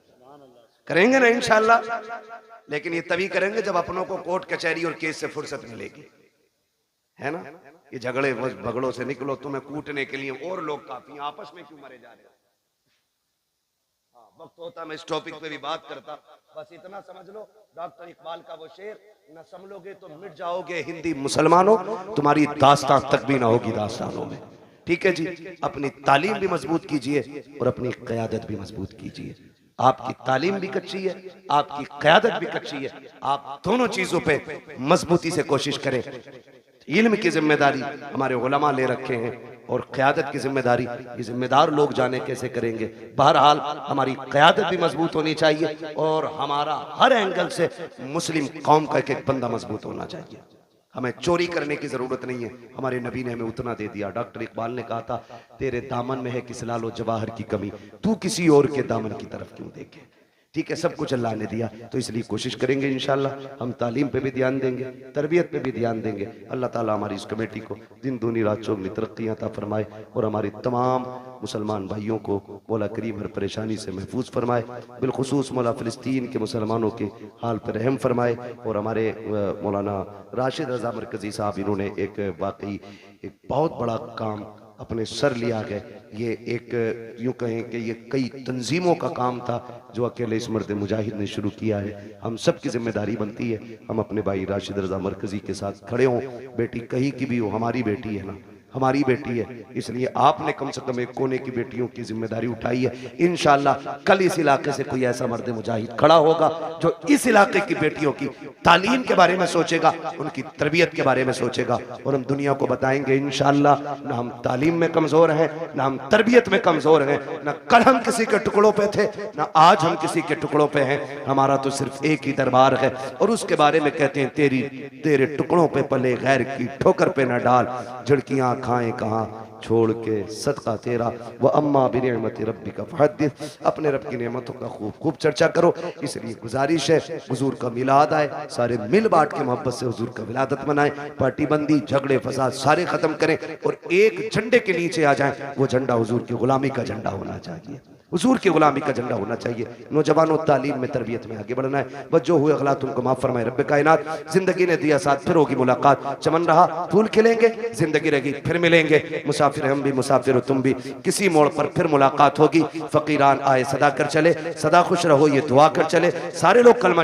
करेंगे ना इंशाल्लाह, लेकिन ये तभी करेंगे जब अपनों को कोर्ट कचहरी और केस से फुर्सत मिलेगी, है ना। ये झगड़े भगड़ों से निकलो, तुम्हें कूटने के लिए और लोग काफी, आपस में क्यों मरे जा रहे हो? हाँ, वक्त होता मैं इस टॉपिक पे भी बात करता। बस इतना समझ लो, डॉक्टर इकबाल का वो शेर, न संभलोगे तो मिट जाओगे हिंदी मुसलमानों, तुम्हारी दास्तां तक भी ना होगी दास्तानों में। ठीक है जी, अपनी तालीम भी मजबूत कीजिए और अपनी क़यादत भी मजबूत कीजिए। आपकी तालीम भी कच्ची है, आपकी क़यादत भी कच्ची है, आप दोनों चीजों पे मजबूती से कोशिश करें। इल्म की जिम्मेदारी हमारे उलमा ले रखे हैं और क़यादत की जिम्मेदारी ये जिम्मेदार लोग जाने कैसे करेंगे। बहरहाल हमारी क़यादत भी मजबूत होनी चाहिए और हमारा हर एंगल से मुस्लिम कौम का एक एक बंदा मजबूत होना चाहिए। हमें चोरी करने की जरूरत नहीं है, हमारे नबी ने हमें उतना दे दिया। डॉक्टर इकबाल ने कहा था, तेरे दामन में है किस लालो जवाहर की कमी, तू किसी और के दामन की तरफ क्यों देखे। ठीक है, सब कुछ अल्लाह ने दिया, तो इसलिए कोशिश करेंगे इंशाल्लाह हम तालीम पे भी ध्यान देंगे, तरबियत पे भी ध्यान देंगे। अल्लाह ताला हमारी इस कमेटी को दिन दूनी रात चौगनी तरक्की अता फरमाए और हमारी तमाम मुसलमान भाइयों को मौला करीम हर परेशानी से महफूज फरमाए। बिलखुसूस मौला फ़िलिस्तीन के मुसलमानों के हाल पर रहम फरमाए। और हमारे मौलाना राशिद रज़ा मरकज़ी साहब, इन्होंने एक वाकई एक बहुत बड़ा काम अपने सर लिया गए। ये एक यूँ कहें कि ये कई तंजीमों का काम था जो अकेले इस मर्द मुजाहिद ने शुरू किया है। हम सब की जिम्मेदारी बनती है हम अपने भाई राशिद रज़ा मरकज़ी के साथ खड़े हों। बेटी कहीं की भी हो, हमारी बेटी है ना, हमारी बेटी है, इसलिए आपने कम से कम एक कोने की बेटियों की जिम्मेदारी उठाई है। इंशाअल्लाह कल इस इलाके से कोई ऐसा मर्द मुजाहिद खड़ा होगा जो इस इलाके की बेटियों की तालीम के बारे में सोचेगा, उनकी तरबियत के बारे में सोचेगा और हम दुनिया को बताएंगे इंशाअल्लाह ना हम तालीम में कमजोर हैं, ना हम तरबियत में कमजोर हैं, ना कल हम किसी के टुकड़ों पे थे, ना आज हम किसी के टुकड़ों पे हैं। हमारा तो सिर्फ एक ही दरबार है और उसके बारे में कहते हैं, तेरे टुकड़ों पे पले गैर की ठोकर पे न डाल, झिड़कियां खाएं कहाँ छोड़ के सदका तेरा, व अम्मा बिनिअमति रब्बिका फहद्दिस। अपने रब की नेमतों का खूब खूब चर्चा करो। इसलिए गुजारिश है हुजूर का मिलाद आए, सारे मिल बांट के मोहब्बत से हुजूर का विलादत मनाएं, पार्टी बंदी झगड़े फसाद सारे खत्म करें और एक झंडे के नीचे आ जाएं। वो झंडा हुजूर की गुलामी का झंडा होना चाहिए, हुजूर की गुलामी का झंडा होना चाहिए। नौजवानों तालीम में तरबियत में आगे बढ़ना है। बस जो हुए अगलात उनको माफ फरमाए रब्बे कायनात। जिंदगी ने दिया साथ, फिर होगी मुलाकात। चमन रहा फूल खिलेंगे, जिंदगी रहेगी फिर मिलेंगे। मुसाफिर हम भी मुसाफिर हो तुम भी, किसी मोड़ पर फिर मुलाकात होगी। फकीरान आए सदा कर चले, सदा खुश रहो ये दुआ कर चले। सारे लोग कलमा